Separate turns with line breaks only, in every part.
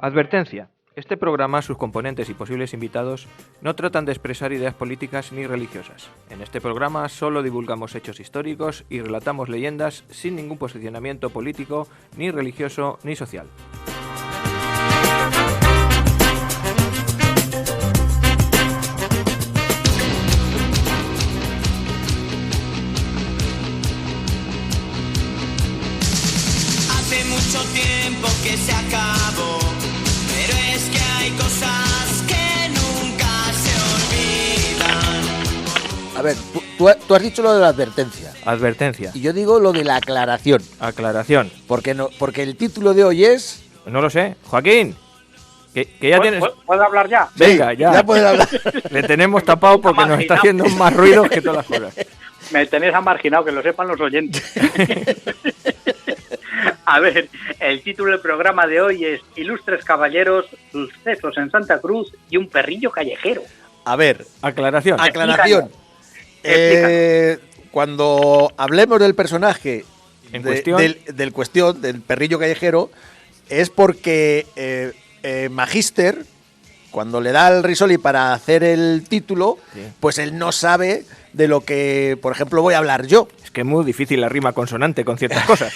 Advertencia. Este programa, sus componentes y posibles invitados no tratan de expresar ideas políticas ni religiosas. En este programa solo divulgamos hechos históricos y relatamos leyendas sin ningún posicionamiento político, ni religioso, ni social.
Hace mucho tiempo que se acabó, pero es que hay cosas que nunca se olvidan.
A ver, tú has dicho lo de la advertencia.
Advertencia.
Y yo digo lo de la aclaración.
Aclaración.
Porque el título de hoy es...
No lo sé. Joaquín, que ya tienes...
¿Puedo hablar ya?
Venga,
Sí,
ya.
puedes hablar.
Le tenemos tapado porque nos está haciendo más ruido que todas las cosas.
Me tenéis marginado, que lo sepan los oyentes. A ver, el título del programa de hoy es Ilustres caballeros, sucesos en Santa Cruz y un perrillo callejero.
A ver,
Aclaración.
aclaración. Cuando hablemos del personaje
En cuestión.
del perrillo callejero, es porque Magister, cuando le da al Risoli para hacer el título,
Sí.
pues él no sabe de lo que, por ejemplo, voy a hablar yo.
Es que es muy difícil la rima consonante con ciertas cosas.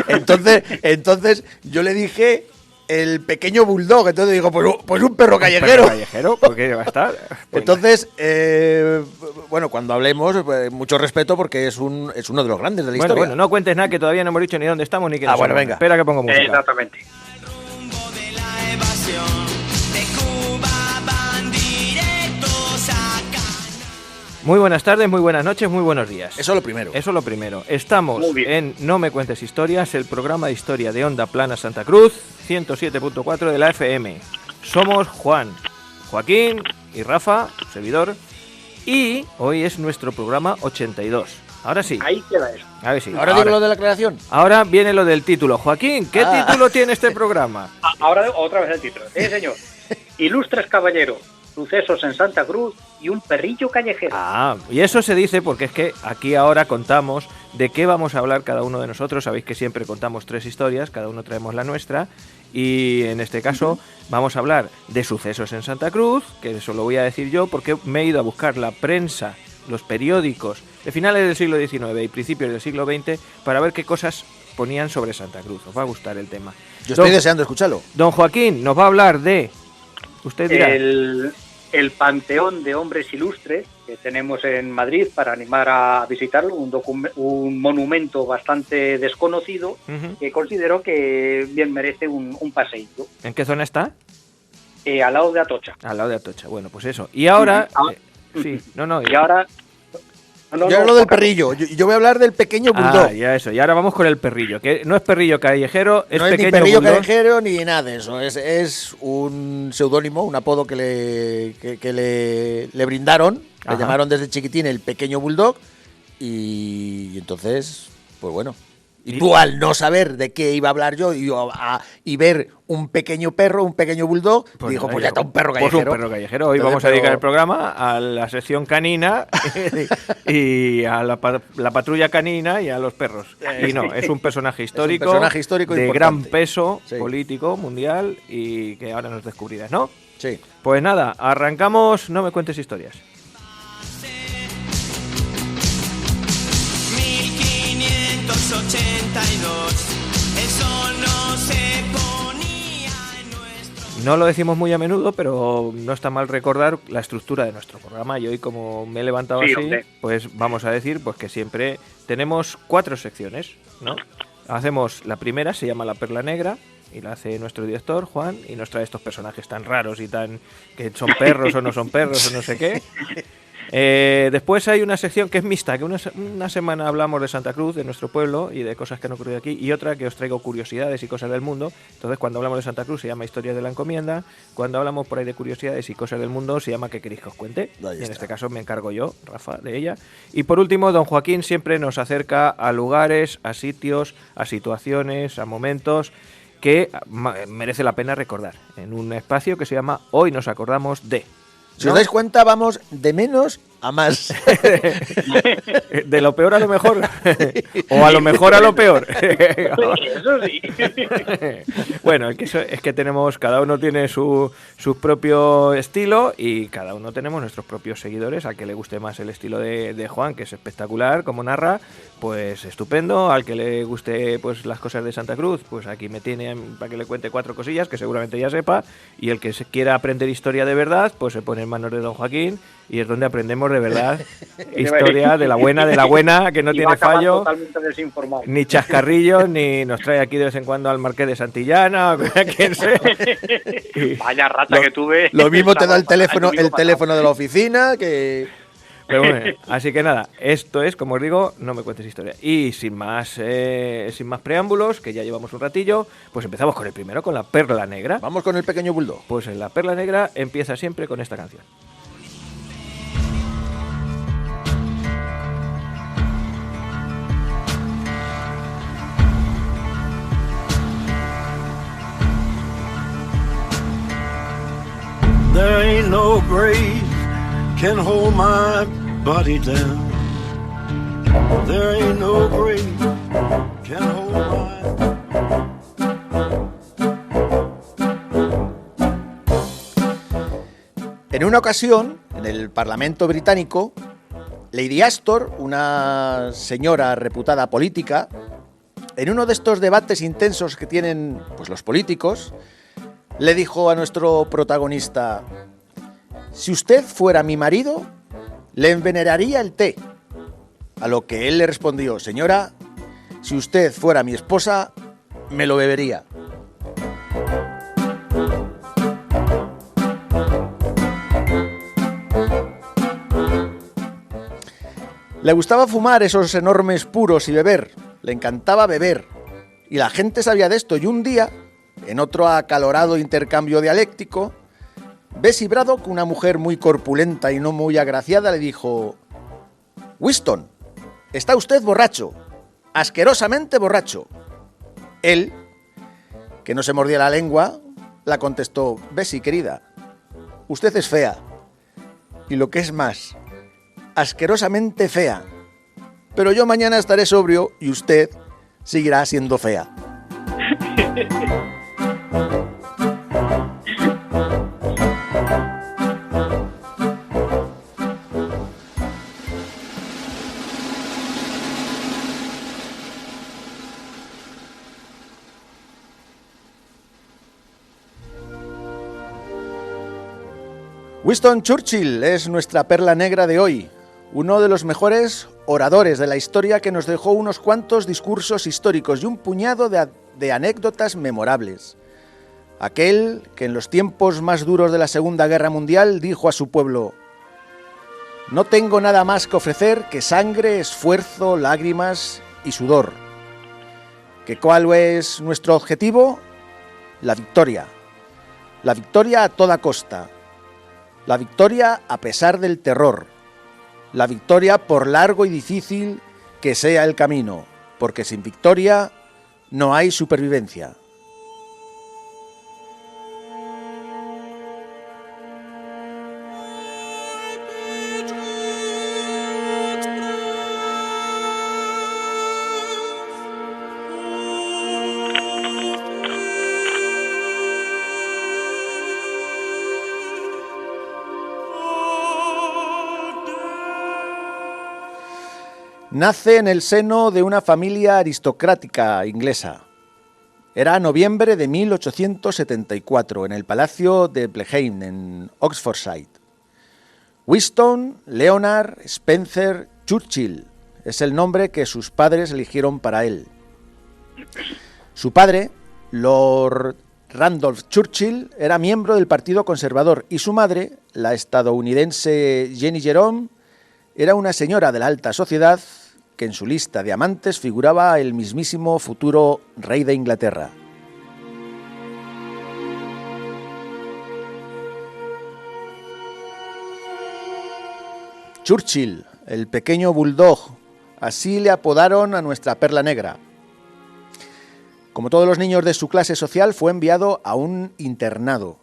entonces yo le dije el pequeño bulldog, entonces digo, pues un perro callejero.
¿Perro callejero? ¿Por qué va a estar? Pues
Entonces, bueno, cuando hablemos, pues, mucho respeto porque es uno de los grandes de la historia.
bueno, no cuentes nada que todavía no hemos dicho ni dónde estamos ni qué.
Bueno, venga.
Espera que pongo música.
Exactamente.
Rumbo de la evasión, de Cuba van directos a Canarias.
Muy buenas tardes, muy buenas noches, muy buenos días.
Eso es lo primero.
Eso es lo primero. Estamos
Muy bien.
en No me cuentes historias, el programa de historia de Onda Plana Santa Cruz, 107.4 de la FM. Somos Juan, Joaquín y Rafa, su servidor, y hoy es nuestro programa 82. Ahora sí.
Ahí queda eso.
A ver si.
Ahora digo lo de la aclaración.
Ahora viene lo del título. Joaquín, ¿qué título tiene este programa?
Ahora otra vez el título. Sí, señor. Ilustres caballeros, sucesos en Santa Cruz y un perrillo callejero.
Y eso se dice porque es que aquí ahora contamos de qué vamos a hablar cada uno de nosotros. Sabéis que siempre contamos 3 historias, cada uno traemos la nuestra. Y en este caso vamos a hablar de sucesos en Santa Cruz, que eso lo voy a decir yo porque me he ido a buscar la prensa, los periódicos de finales del siglo XIX y principios del siglo XX para ver qué cosas ponían sobre Santa Cruz. Os va a gustar el tema.
Yo estoy deseando escucharlo.
Don Joaquín nos va a hablar de... Usted dirá...
El panteón de hombres ilustres que tenemos en Madrid para animar a visitarlo, un monumento bastante desconocido
Ujú.
que considero que bien merece un paseíto.
¿En qué zona está?
Al lado de Atocha.
Al lado de Atocha. Bueno, pues eso. Y ahora...
Ah.
Sí, no.
Y ahora...
Yo hablo del perrillo. Yo voy a hablar del pequeño bulldog.
Ya eso. Y ahora vamos con el perrillo, que no es perrillo callejero, es
no es
pequeño
ni perrillo
bulldog.
callejero ni nada de eso. Es un seudónimo, un apodo que le brindaron.
Ajá.
Le llamaron desde chiquitín el pequeño bulldog. Y entonces, pues bueno. Y tú, al no saber de qué iba a hablar yo y ver un pequeño perro, un pequeño bulldog, dijo, pues ya está un perro callejero.
Pues un perro callejero. Hoy
Entonces,
vamos a dedicar el programa a la sección canina y a la patrulla canina y a los perros. Y no, es un personaje histórico,
personaje histórico
de
importante.
gran peso
Sí.
político mundial y que ahora nos descubrirás, ¿no?
Sí.
Pues nada, arrancamos. No me cuentes historias.
1582, el sol no se ponía en nuestro...
No lo decimos muy a menudo, pero no está mal recordar la estructura de nuestro programa. Y hoy, como me he levantado
Sí,
así,
hombre.
pues vamos a decir pues que siempre tenemos 4 secciones, ¿no? Hacemos la primera, se llama La Perla Negra, y la hace nuestro director, Juan, y nos trae estos personajes tan raros y tan... que son perros o no son perros o no sé qué. Después hay una sección que es mixta, que una semana hablamos de Santa Cruz, de nuestro pueblo y de cosas que han ocurrido aquí, y otra que os traigo curiosidades y cosas del mundo. Entonces, cuando hablamos de Santa Cruz se llama Historias de la Encomienda, cuando hablamos por ahí de curiosidades y cosas del mundo se llama ¿Qué queréis que os cuente?
Ahí
Y en
está.
este caso me encargo yo, Rafa, de ella. Y por último, don Joaquín siempre nos acerca a lugares, a sitios, a situaciones, a momentos que merece la pena recordar, en un espacio que se llama Hoy nos acordamos de...
Si os dais cuenta, vamos de menos a más.
De lo peor a lo mejor. O a lo mejor a lo peor.
Eso sí.
Bueno, es que tenemos, cada uno tiene su propio estilo y cada uno tenemos nuestros propios seguidores. Al que le guste más el estilo de Juan, que es espectacular, como narra, pues estupendo. Al que le guste pues las cosas de Santa Cruz, pues aquí me tiene para que le cuente 4 cosillas que seguramente ya sepa. Y el que se quiera aprender historia de verdad, pues se pone en manos de don Joaquín y es donde aprendemos de verdad historia de la buena, que no
Y
tiene
va a acabar
fallo.
totalmente desinformado.
Ni chascarrillos, ni nos trae aquí de vez en cuando al Marqués de Santillana, o a quien sea. Y-
Vaya rata que tuve.
Lo mismo te da el
Sábado,
teléfono,
domingo
el teléfono de la oficina que...
Pero bueno, así que nada, esto es, como os digo, no me cuentes historia. Y sin más preámbulos, que ya llevamos un ratillo, pues empezamos con el primero, con la Perla Negra.
Vamos con el pequeño bulldog.
Pues en la Perla Negra empieza siempre con esta canción.
There ain't no grave can hold my body down. There ain't no grave can hold my...
En una ocasión, en el Parlamento británico, Lady Astor, una señora reputada política, en uno de estos debates intensos que tienen pues, los políticos, le dijo a nuestro protagonista: si usted fuera mi marido, le envenenaría el té. A lo que él le respondió: señora, si usted fuera mi esposa, me lo bebería. Le gustaba fumar esos enormes puros y beber. Le encantaba beber. Y la gente sabía de esto. Y un día, en otro acalorado intercambio dialéctico, Bessie Braddock, una mujer muy corpulenta y no muy agraciada, le dijo: Winston, está usted borracho. Asquerosamente borracho. Él, que no se mordía la lengua, la contestó: Bessie, querida, usted es fea. Y lo que es más, asquerosamente fea. Pero yo mañana estaré sobrio y usted seguirá siendo fea. Winston Churchill es nuestra perla negra de hoy, uno de los mejores oradores de la historia que nos dejó unos cuantos discursos históricos y un puñado de anécdotas memorables. Aquel que en los tiempos más duros de la Segunda Guerra Mundial dijo a su pueblo: no tengo nada más que ofrecer que sangre, esfuerzo, lágrimas y sudor. ¿Que cuál es nuestro objetivo? La victoria. La victoria a toda costa. La victoria a pesar del terror. La victoria por largo y difícil que sea el camino, porque sin victoria no hay supervivencia. Nace en el seno de una familia aristocrática inglesa. Era noviembre de 1874 en el Palacio de Blenheim, en Oxfordshire. Winston Leonard Spencer Churchill es el nombre que sus padres eligieron para él. Su padre, Lord Randolph Churchill, era miembro del Partido Conservador y su madre, la estadounidense Jenny Jerome, era una señora de la alta sociedad que en su lista de amantes figuraba el mismísimo futuro rey de Inglaterra. Churchill, el pequeño bulldog, así le apodaron a nuestra perla negra. Como todos los niños de su clase social, fue enviado a un internado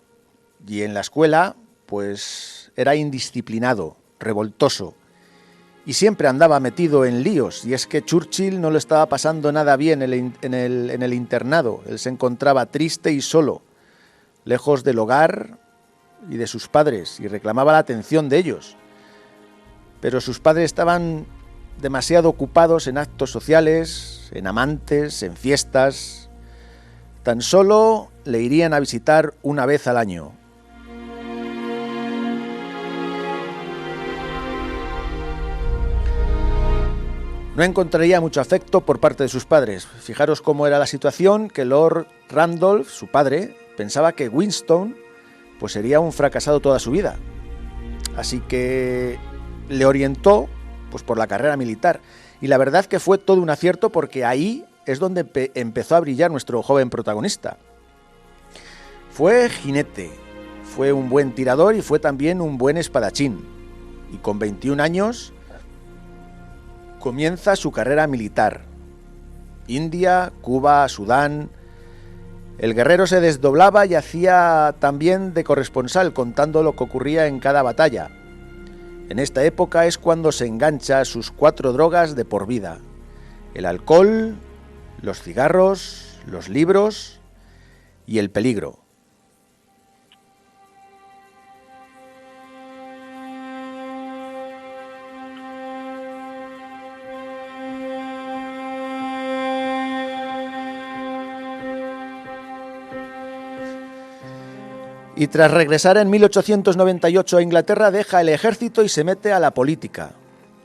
y en la escuela, pues, era indisciplinado. revoltoso, y siempre andaba metido en líos, y es que Churchill no le estaba pasando nada bien en el internado. Él se encontraba triste y solo, lejos del hogar y de sus padres, y reclamaba la atención de ellos. Pero sus padres estaban demasiado ocupados en actos sociales, en amantes, en fiestas. Tan solo le irían a visitar una vez al año. No encontraría mucho afecto por parte de sus padres. Fijaros cómo era la situación, que Lord Randolph, su padre, pensaba que Winston pues sería un fracasado toda su vida. Así que le orientó pues por la carrera militar. Y la verdad que fue todo un acierto, porque ahí es donde empezó a brillar nuestro joven protagonista. Fue jinete, fue un buen tirador y fue también un buen espadachín. Y con 21 años comienza su carrera militar. India, Cuba, Sudán. El guerrero se desdoblaba y hacía también de corresponsal, contando lo que ocurría en cada batalla. En esta época es cuando se engancha a sus 4 drogas de por vida: el alcohol, los cigarros, los libros y el peligro. Y tras regresar en 1898 a Inglaterra, deja el ejército y se mete a la política.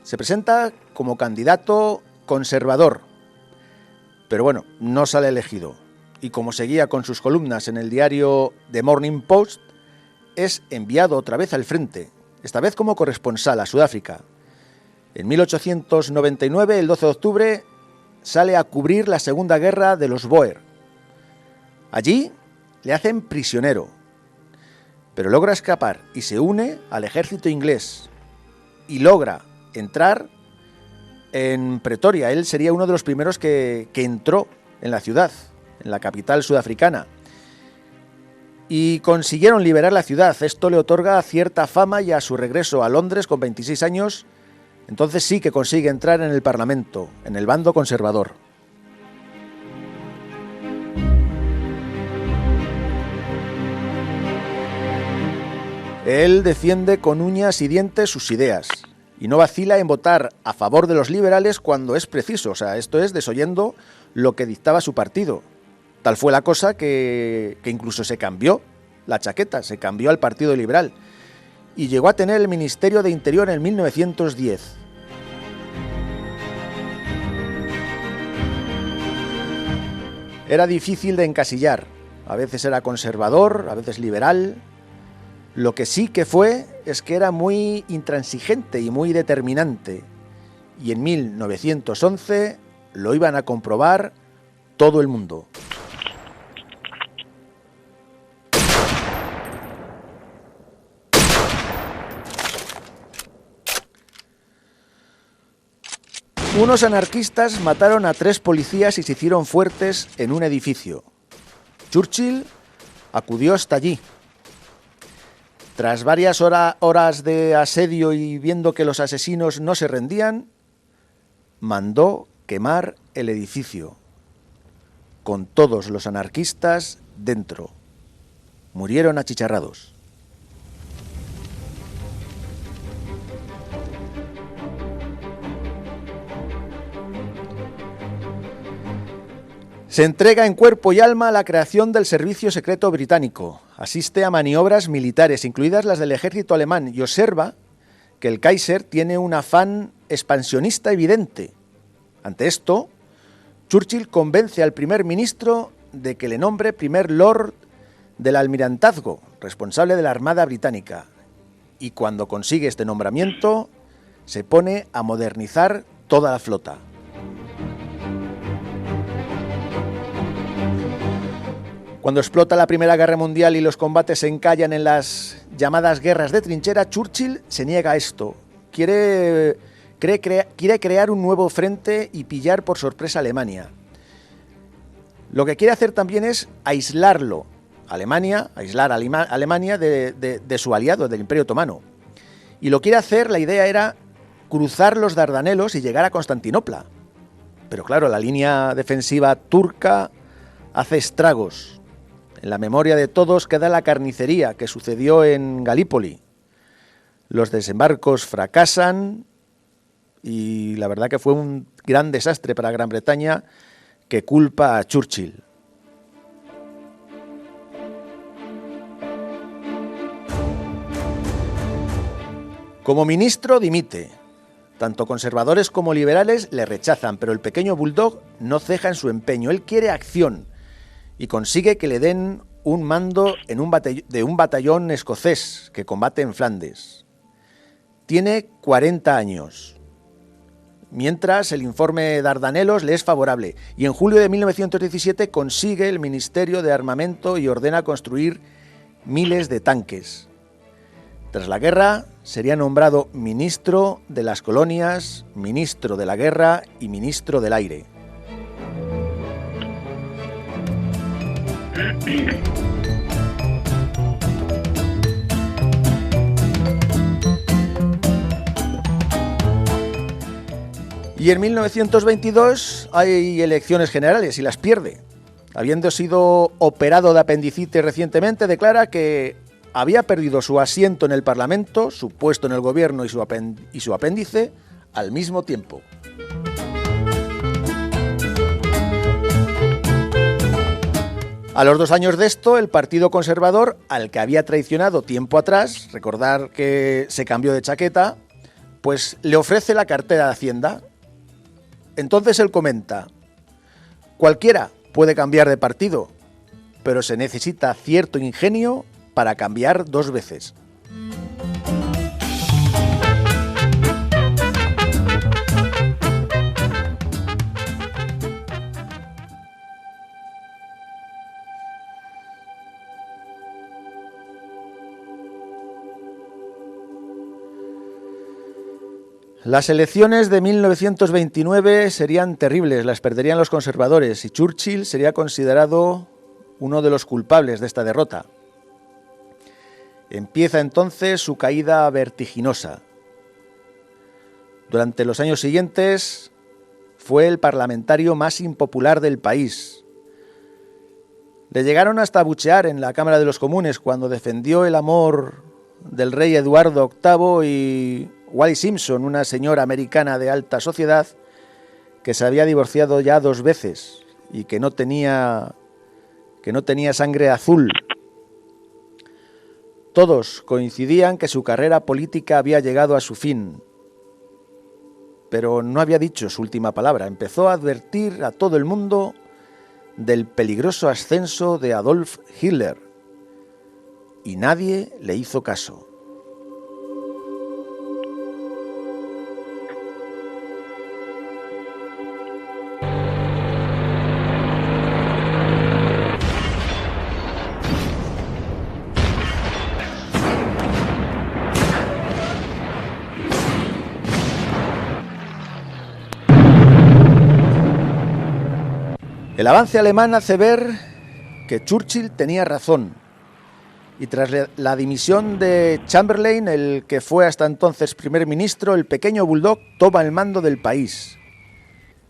Se presenta como candidato conservador, pero bueno, no sale elegido. Y como seguía con sus columnas en el diario The Morning Post, es enviado otra vez al frente, esta vez como corresponsal a Sudáfrica. En 1899, el 12 de octubre, sale a cubrir la Segunda Guerra de los Boer. Allí le hacen prisionero, pero logra escapar y se une al ejército inglés y logra entrar en Pretoria. Él sería uno de los primeros que entró en la ciudad, en la capital sudafricana, y consiguieron liberar la ciudad. Esto le otorga cierta fama, y a su regreso a Londres con 26 años, entonces sí que consigue entrar en el Parlamento, en el bando conservador. Él defiende con uñas y dientes sus ideas y no vacila en votar a favor de los liberales cuando es preciso. O sea, esto es desoyendo lo que dictaba su partido. Tal fue la cosa que incluso se cambió la chaqueta, se cambió al Partido Liberal y llegó a tener el Ministerio de Interior en 1910. Era difícil de encasillar. A veces era conservador, a veces liberal. Lo que sí que fue es que era muy intransigente y muy determinante. Y en 1911 lo iban a comprobar todo el mundo. Unos anarquistas mataron a 3 policías y se hicieron fuertes en un edificio. Churchill acudió hasta allí. Tras varias horas de asedio y viendo que los asesinos no se rendían, mandó quemar el edificio, con todos los anarquistas dentro. Murieron achicharrados. Se entrega en cuerpo y alma a la creación del Servicio Secreto Británico. Asiste a maniobras militares, incluidas las del ejército alemán, y observa que el Kaiser tiene un afán expansionista evidente. Ante esto, Churchill convence al primer ministro de que le nombre primer lord del almirantazgo, responsable de la Armada Británica. Y cuando consigue este nombramiento, se pone a modernizar toda la flota. Cuando explota la Primera Guerra Mundial y los combates se encallan en las llamadas guerras de trinchera, Churchill se niega a esto. Quiere crear un nuevo frente y pillar por sorpresa a Alemania. Lo que quiere hacer también es aislar a Alemania de su aliado, del Imperio Otomano. Y lo quiere hacer, la idea era cruzar los Dardanelos y llegar a Constantinopla. Pero claro, la línea defensiva turca hace estragos. En la memoria de todos queda la carnicería que sucedió en Galípoli. Los desembarcos fracasan y la verdad que fue un gran desastre para Gran Bretaña que culpa a Churchill. Como ministro dimite. Tanto conservadores como liberales le rechazan, pero el pequeño Bulldog no ceja en su empeño. Él quiere acción y consigue que le den un mando en de un batallón escocés que combate en Flandes. Tiene 40 años. Mientras, el informe Dardanelos le es favorable y en julio de 1917 consigue el Ministerio de Armamento y ordena construir miles de tanques. Tras la guerra, sería nombrado ministro de las colonias, ministro de la guerra y ministro del aire. Y en 1922 hay elecciones generales y las pierde. Habiendo sido operado de apendicitis recientemente, declara que había perdido su asiento en el Parlamento, su puesto en el gobierno y su apéndice al mismo tiempo. A los 2 años de esto, el Partido Conservador, al que había traicionado tiempo atrás, recordar que se cambió de chaqueta, pues le ofrece la cartera de Hacienda. Entonces él comenta: cualquiera puede cambiar de partido, pero se necesita cierto ingenio para cambiar 2 veces. Las elecciones de 1929 serían terribles, las perderían los conservadores y Churchill sería considerado uno de los culpables de esta derrota. Empieza entonces su caída vertiginosa. Durante los años siguientes fue el parlamentario más impopular del país. Le llegaron hasta abuchear en la Cámara de los Comunes cuando defendió el amor del rey Eduardo VIII y Wally Simpson, una señora americana de alta sociedad que se había divorciado ya 2 veces y que no tenía sangre azul. Todos coincidían que su carrera política había llegado a su fin, pero no había dicho su última palabra. Empezó a advertir a todo el mundo del peligroso ascenso de Adolf Hitler y nadie le hizo caso. El avance alemán hace ver que Churchill tenía razón y tras la dimisión de Chamberlain, el que fue hasta entonces primer ministro, el pequeño Bulldog toma el mando del país.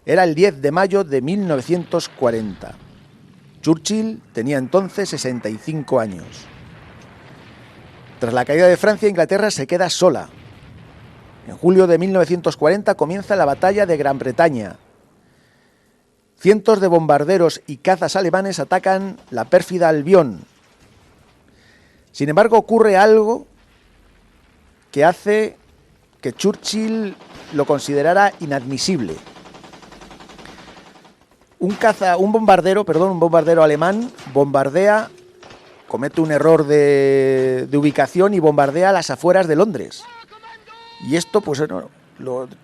Era el 10 de mayo de 1940. Churchill tenía entonces 65 años. Tras la caída de Francia, Inglaterra se queda sola. En julio de 1940 comienza la batalla de Gran Bretaña. Cientos de bombarderos y cazas alemanes atacan la pérfida Albión. Sin embargo, ocurre algo que hace que Churchill lo considerara inadmisible. Un bombardero alemán comete un error de ubicación y bombardea las afueras de Londres. Y esto, pues,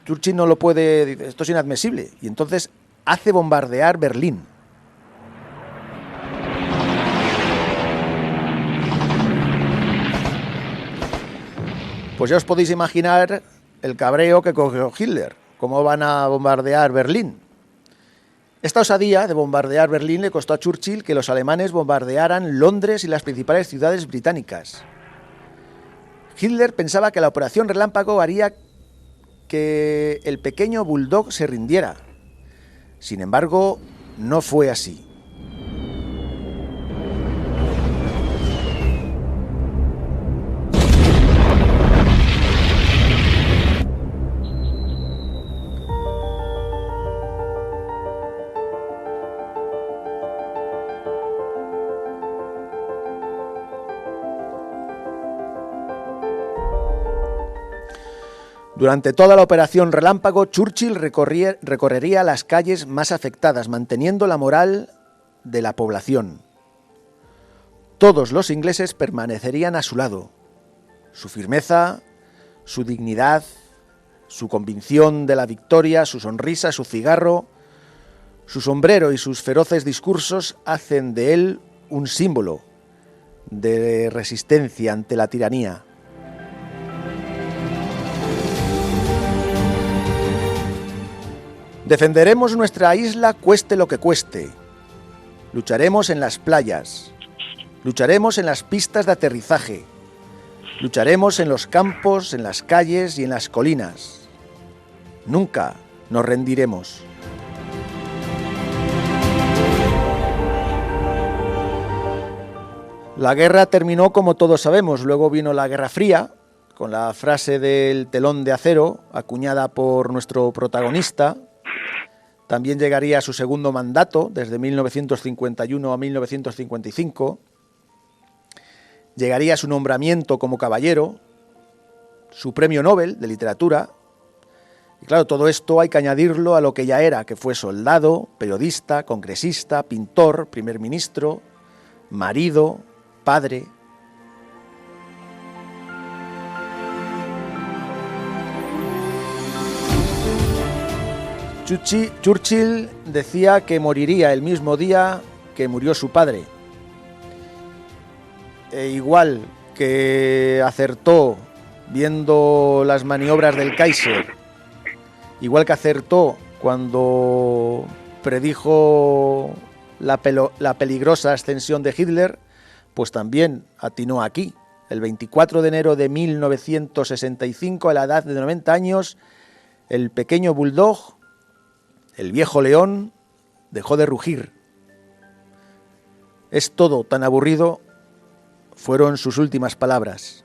Churchill no lo puede, esto es inadmisible. Y entonces hace bombardear Berlín. Pues ya os podéis imaginar el cabreo que cogió Hitler. ¿Cómo van a bombardear Berlín? Esta osadía de bombardear Berlín le costó a Churchill que los alemanes bombardearan Londres y las principales ciudades británicas. Hitler pensaba que la operación Relámpago haría que el pequeño bulldog se rindiera. Sin embargo, no fue así. Durante toda la operación Relámpago, Churchill recorrería las calles más afectadas, manteniendo la moral de la población. Todos los ingleses permanecerían a su lado. Su firmeza, su dignidad, su convicción de la victoria, su sonrisa, su cigarro, su sombrero y sus feroces discursos hacen de él un símbolo de resistencia ante la tiranía. Defenderemos nuestra isla cueste lo que cueste. Lucharemos en las playas. Lucharemos en las pistas de aterrizaje. Lucharemos en los campos, en las calles y en las colinas. Nunca nos rendiremos. La guerra terminó como todos sabemos. Luego vino la Guerra Fría, con la frase del telón de acero, acuñada por nuestro protagonista. También llegaría a su segundo mandato, desde 1951 a 1955. Llegaría su nombramiento como caballero, su premio Nobel de literatura. Y claro, todo esto hay que añadirlo a lo que ya era, que fue soldado, periodista, congresista, pintor, primer ministro, marido, padre. Churchill decía que moriría el mismo día que murió su padre. E igual que acertó viendo las maniobras del Kaiser, igual que acertó cuando predijo la peligrosa ascensión de Hitler, pues también atinó aquí. El 24 de enero de 1965, a la edad de 90 años, el pequeño bulldog, el viejo león, dejó de rugir. Es todo tan aburrido, fueron sus últimas palabras.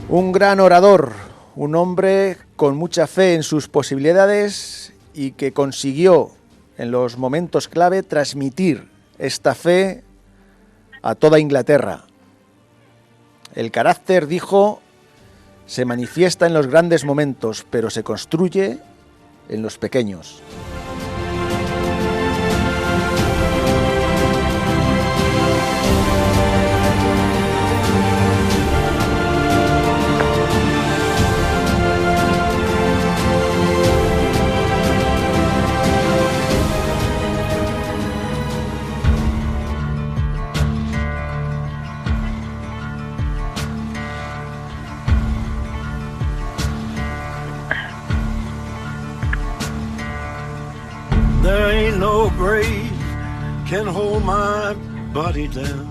Un gran orador, un hombre con mucha fe en sus posibilidades y que consiguió, en los momentos clave, transmitir esta fe a toda Inglaterra. El carácter, dijo, se manifiesta en los grandes momentos, pero se construye en los pequeños.
There ain't no grave can hold my body down.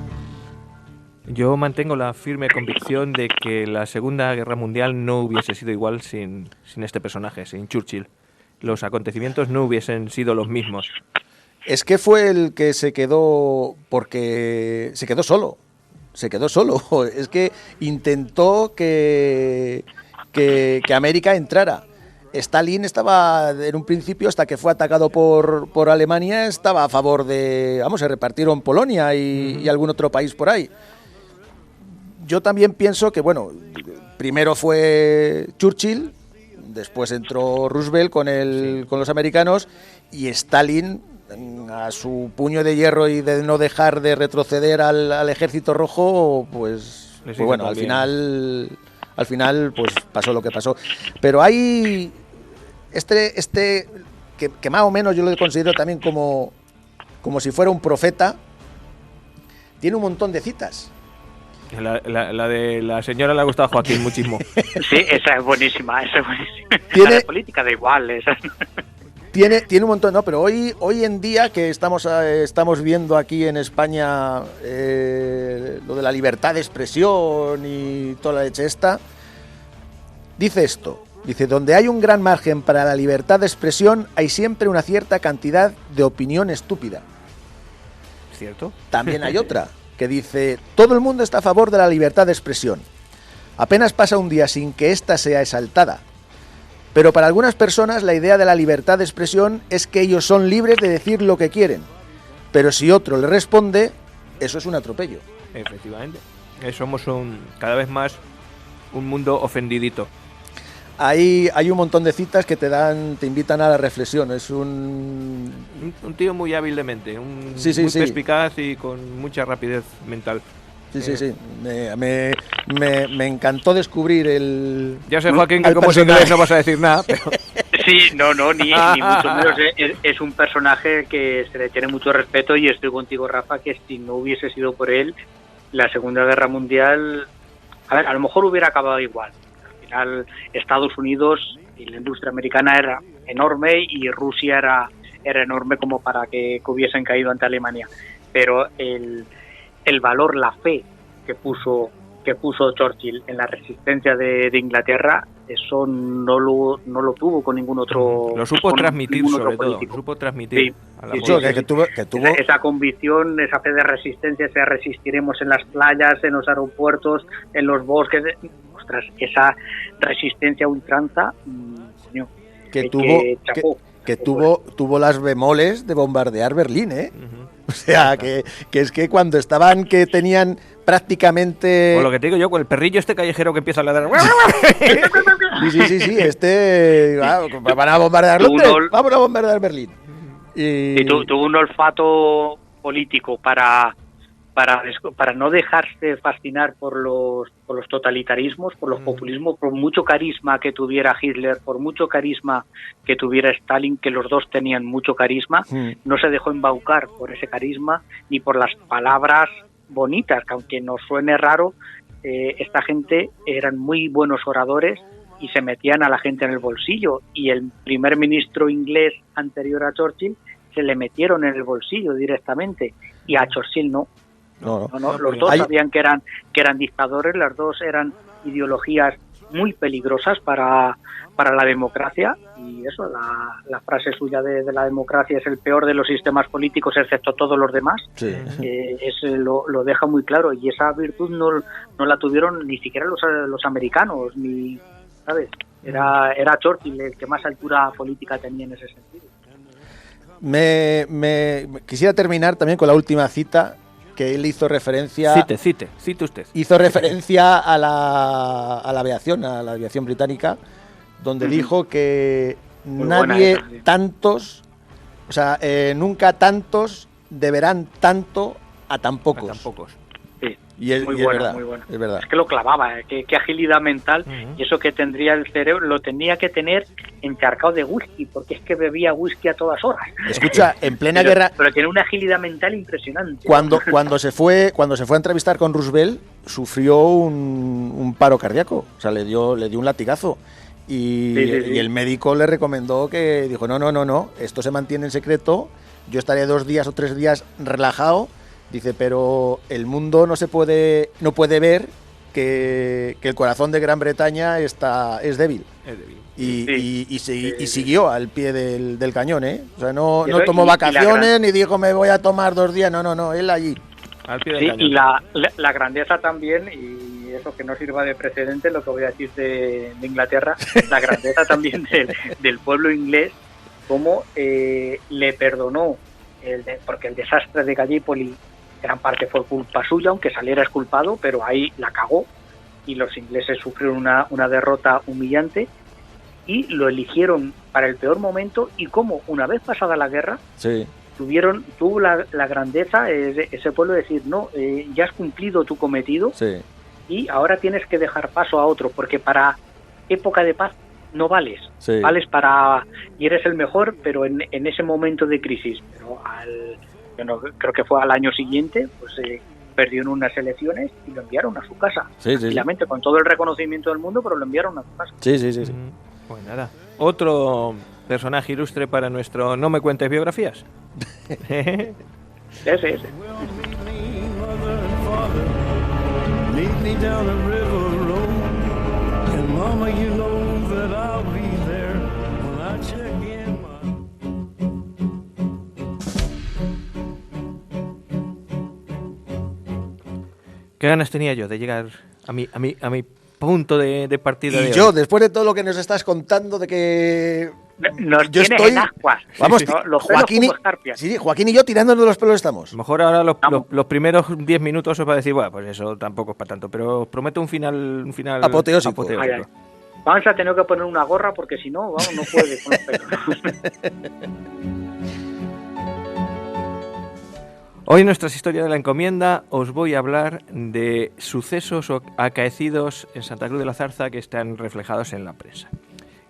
Yo mantengo la firme convicción de que la Segunda Guerra Mundial no hubiese sido igual sin este personaje, sin Churchill. Los acontecimientos no hubiesen sido los mismos.
Es que fue el que se quedó porque se quedó solo. Se quedó solo. Es que intentó que América entrara. Stalin estaba, en un principio, hasta que fue atacado por Alemania, estaba a favor de... Vamos, se repartieron Polonia y algún otro país por ahí. Yo también pienso que, bueno, primero fue Churchill, después entró Roosevelt con los americanos, y Stalin, a su puño de hierro y de no dejar de retroceder al ejército rojo, pues bueno, al final pues pasó lo que pasó. Pero hay que más o menos yo lo considero también como si fuera un profeta, tiene un montón de citas.
La de la señora le ha gustado a Joaquín muchísimo.
Sí, esa es buenísima, esa es buenísima.
¿Tiene?
La de política da igual, esa.
Tiene un montón, no, pero hoy en día que estamos viendo aquí en España lo de la libertad de expresión y toda la leche esta, dice esto, dice, donde hay un gran margen para la libertad de expresión, hay siempre una cierta cantidad de opinión estúpida.
¿Cierto?
También hay otra, que dice, todo el mundo está a favor de la libertad de expresión. Apenas pasa un día sin que ésta sea exaltada. Pero para algunas personas la idea de la libertad de expresión es que ellos son libres de decir lo que quieren. Pero si otro le responde, eso es un atropello.
Efectivamente. Somos cada vez más un mundo ofendidito.
Hay un montón de citas que te invitan a la reflexión. Es
Un tío muy hábil de mente, muy
sí.
perspicaz y con mucha rapidez mental.
Sí. Me encantó descubrir el...
Ya sé, Joaquín, que
al
como es
personaje.
inglés no vas a decir nada, pero...
Sí, no, ni mucho menos. Es un personaje que se le tiene mucho respeto y estoy contigo, Rafa, que si no hubiese sido por él, la Segunda Guerra Mundial, a lo mejor hubiera acabado igual. Al final, Estados Unidos y la industria americana era enorme y Rusia era enorme como para que hubiesen caído ante Alemania. Pero el valor, la fe que puso Churchill en la resistencia de Inglaterra, eso no lo tuvo con ningún otro.
Lo supo
con
transmitir,
ningún otro
sobre todo.
político.
Lo supo transmitir.
Sí,
a la
sí,
población.
Que tuvo...
Esa convicción, esa fe de resistencia, esa resistiremos en las playas, en los aeropuertos, en los bosques. Ostras, esa resistencia a ultranza, coño, chapó.
Que tuvo las bemoles de bombardear Berlín, ¿eh?
Ujú.
O sea, que es que cuando estaban, que tenían prácticamente...
O lo que te digo yo, con el perrillo este callejero que empieza a ladrar.
Sí, van a bombardear Londres, vamos a bombardear Berlín.
Y tuvo un olfato político para no dejarse fascinar por los totalitarismos, por los populismos, por mucho carisma que tuviera Hitler, por mucho carisma que tuviera Stalin, que los dos tenían mucho carisma, no se dejó embaucar por ese carisma ni por las palabras bonitas, que aunque nos suene raro, esta gente eran muy buenos oradores y se metían a la gente en el bolsillo, y el primer ministro inglés anterior a Churchill se le metieron en el bolsillo directamente, y a Churchill no. No, los dos sabían que eran dictadores, las dos eran ideologías muy peligrosas para la democracia, y eso, la frase suya de la democracia es el peor de los sistemas políticos excepto todos los demás,
Sí.
Lo deja muy claro, y esa virtud no la tuvieron ni siquiera los americanos, ni, ¿sabes? Era Churchill el que más altura política tenía en ese sentido.
Me quisiera terminar también con la última cita, que él hizo referencia...
Cite usted.
Hizo referencia a la aviación británica, donde dijo que
Muy
nadie
buena esa, sí.
tantos, o sea, nunca tantos deberán tanto a tan pocos.
Tan pocos.
Sí.
Y es
Muy
verdad,
muy buena.
es verdad.
Es que lo clavaba, qué agilidad mental,
Ujú.
y eso que tendría el cerebro, lo tenía que tener encharcado de whisky, porque es que bebía whisky a todas horas.
Escucha, en plena guerra,
Pero tiene una agilidad mental impresionante.
cuando se fue a entrevistar con Roosevelt, sufrió un paro cardíaco, o sea, le dio un latigazo. Y,
Sí.
y el médico le recomendó que dijo, no, esto se mantiene en secreto, yo estaré 2 días o 3 días relajado, dice, pero el mundo no puede ver que el corazón de Gran Bretaña es débil.
Es débil.
Y siguió al pie del cañón, ¿eh? O sea, no
Eso,
tomó
y la
vacaciones ni dijo me voy a tomar 2 días, no, él allí.
Al pie del
Sí,
cañón.
y la grandeza también, y eso que no sirva de precedente, lo que voy a decir de Inglaterra, la grandeza también del pueblo inglés, cómo le perdonó, porque el desastre de Gallipoli gran parte fue culpa suya, aunque saliera exculpado, pero ahí la cagó, y los ingleses sufrieron una derrota humillante, y lo eligieron para el peor momento, y como una vez pasada la guerra,
Sí.
tuvo la grandeza ese pueblo de decir, no, ya has cumplido tu cometido,
Sí.
y ahora tienes que dejar paso a otro, porque para época de paz no vales,
Sí.
vales y eres el mejor, pero en ese momento de crisis. Pero creo que fue al año siguiente, pues perdió en unas elecciones y lo enviaron a su casa,
Sí, sí.
tranquilamente, con todo el reconocimiento del mundo, pero lo enviaron a su casa.
Sí.
Pues nada. Otro personaje ilustre para nuestro No me cuentes biografías.
Ese.
Well, meet me, mother and father. Meet me down the river road. And mama, you know that I'll be there when I check in my...
¿Qué ganas tenía yo de llegar a mi punto de partida de
Y
hoy?
yo, después de todo lo que nos estás contando de que
Nos
yo
tienes
estoy...
en ascuas.
Vamos,
Los pelos
Joaquín y,
como escarpias.
sí, Joaquín y yo tirándonos los pelos estamos.
A lo mejor ahora
Vamos.
los primeros 10 minutos os va a decir, bueno, pues eso tampoco es para tanto, pero os prometo un final
Apoteósico.
Ay, ay. Vamos a tener que poner una gorra porque si no, vamos, no puede con los pelos.
Hoy en nuestras historias de la encomienda os voy a hablar de sucesos acaecidos en Santa Cruz de la Zarza que están reflejados en la prensa.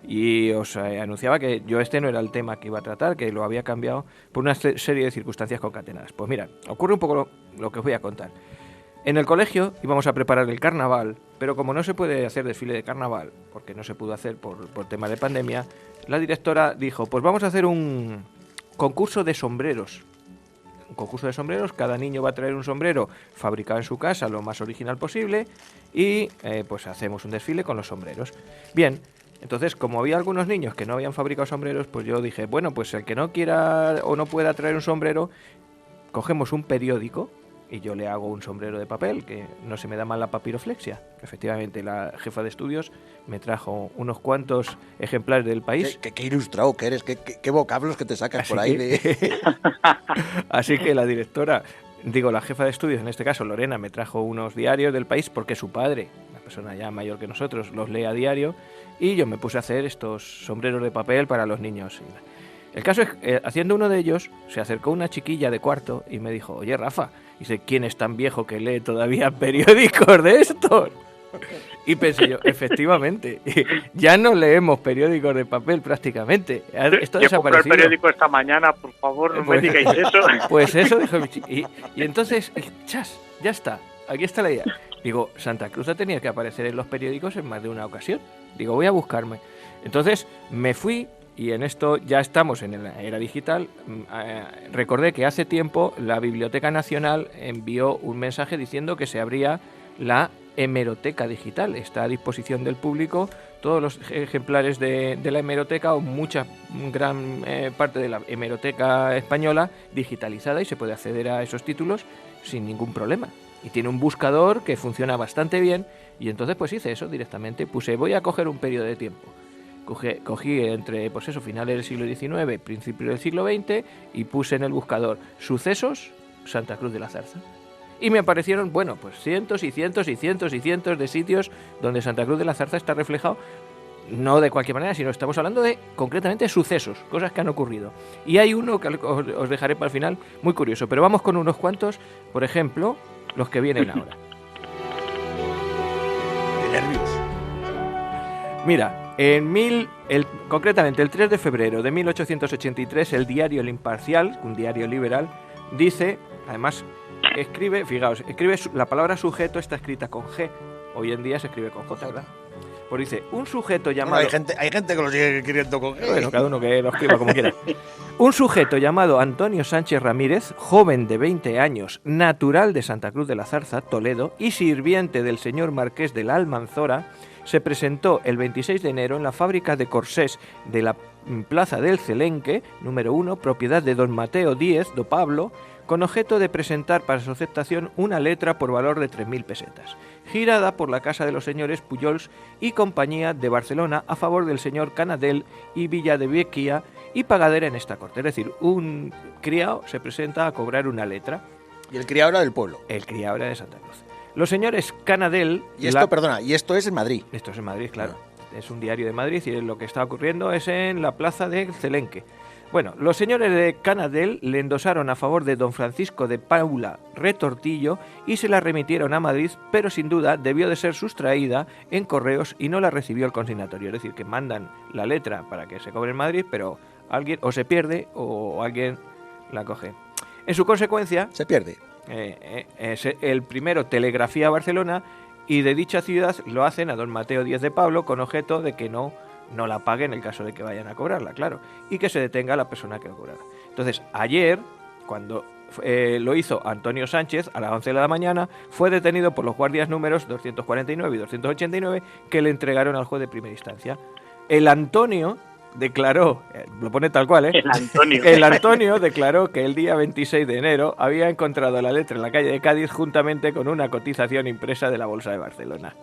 Y os anunciaba que yo este no era el tema que iba a tratar, que lo había cambiado por una serie de circunstancias concatenadas. Pues mira, ocurre un poco lo que os voy a contar. En el colegio íbamos a preparar el carnaval, pero como no se puede hacer desfile de carnaval, porque no se pudo hacer por tema de pandemia, la directora dijo, pues vamos a hacer un concurso de sombreros. Un concurso de sombreros, cada niño va a traer un sombrero fabricado en su casa, lo más original posible, y pues hacemos un desfile con los sombreros. Bien, entonces como había algunos niños que no habían fabricado sombreros, pues yo dije, bueno, pues el que no quiera o no pueda traer un sombrero, cogemos un periódico y yo le hago un sombrero de papel, que no se me da mal la papiroflexia. Efectivamente, la jefa de estudios me trajo unos cuantos ejemplares del país.
Qué ilustrado que eres, qué vocablos que te sacas por ahí.
Así que la directora, la jefa de estudios, en este caso Lorena, me trajo unos diarios del país porque su padre, una persona ya mayor que nosotros, los lee a diario, y yo me puse a hacer estos sombreros de papel para los niños. El caso es que haciendo uno de ellos, se acercó una chiquilla de cuarto y me dijo, oye Rafa, dice, ¿quién es tan viejo que lee todavía periódicos de estos? Y pensé yo, efectivamente, ya no leemos periódicos de papel prácticamente. Esto ha
Yo compré el
desaparecido.
periódico esta mañana, por favor, no me digáis eso.
Pues eso dijo mi y entonces, ¡chas! Ya está, aquí está la idea. Digo, Santa Cruz ha tenido que aparecer en los periódicos en más de una ocasión. Digo, voy a buscarme. Entonces me fui, y en esto ya estamos en la era digital. Recordé que hace tiempo la Biblioteca Nacional envió un mensaje diciendo que se abría la hemeroteca digital. Está a disposición del público todos los ejemplares de la hemeroteca o gran parte de la hemeroteca española digitalizada, y se puede acceder a esos títulos sin ningún problema. Y tiene un buscador que funciona bastante bien, y entonces pues hice eso directamente. Puse, voy a coger un periodo de tiempo. Cogí entre, pues eso, finales del siglo XIX, principios del siglo XX, y puse en el buscador sucesos Santa Cruz de la Zarza. Y me aparecieron, bueno, pues cientos y cientos y cientos y cientos de sitios donde Santa Cruz de la Zarza está reflejado, no de cualquier manera, sino estamos hablando de, concretamente, sucesos, cosas que han ocurrido. Y hay uno que os dejaré para el final, muy curioso, pero vamos con unos cuantos, por ejemplo, los que vienen ahora.
Qué nervios.
Mira, concretamente el 3 de febrero de 1883, el diario El Imparcial, un diario liberal, dice, además, escribe la palabra sujeto está escrita con G, hoy en día se escribe con J, ¿verdad? Pues dice, un sujeto llamado...
Bueno, hay gente que lo sigue escribiendo con G.
Bueno, cada uno que lo escriba como quiera. Un sujeto llamado Antonio Sánchez Ramírez, joven de 20 años, natural de Santa Cruz de la Zarza, Toledo, y sirviente del señor Marqués de la Almanzora, se presentó el 26 de enero en la fábrica de corsés de la Plaza del Celenque, número 1, propiedad de don Mateo Díez do Pablo, con objeto de presentar para su aceptación una letra por valor de 3.000 pesetas, girada por la Casa de los Señores Pujols y Compañía de Barcelona a favor del señor Canadell y Villadevecchia, y pagadera en esta corte. Es decir, un criado se presenta a cobrar una letra.
Y el criado era del pueblo.
El criado era de Santa Cruz. Los señores Canadell...
Y esto es en Madrid.
Esto es en Madrid, claro. Es un diario de Madrid y lo que está ocurriendo es en la plaza de Celenque. Bueno, los señores de Canadell le endosaron a favor de don Francisco de Paula Retortillo y se la remitieron a Madrid, pero sin duda debió de ser sustraída en correos y no la recibió el consignatorio. Es decir, que mandan la letra para que se cobre en Madrid, pero alguien o se pierde o alguien la coge. En su consecuencia...
Se pierde.
El primero telegrafía a Barcelona y de dicha ciudad lo hacen a don Mateo Díez de Pablo con objeto de que no no la pague en el caso de que vayan a cobrarla, claro, y que se detenga a la persona que lo cobrara. Entonces, ayer, cuando lo hizo Antonio Sánchez, a las 11 de la mañana, fue detenido por los guardias números 249 y 289 que le entregaron al juez de primera instancia. El Antonio declaró, lo pone tal cual, el Antonio declaró que el día 26 de enero había encontrado la letra en la calle de Cádiz juntamente con una cotización impresa de la Bolsa de Barcelona.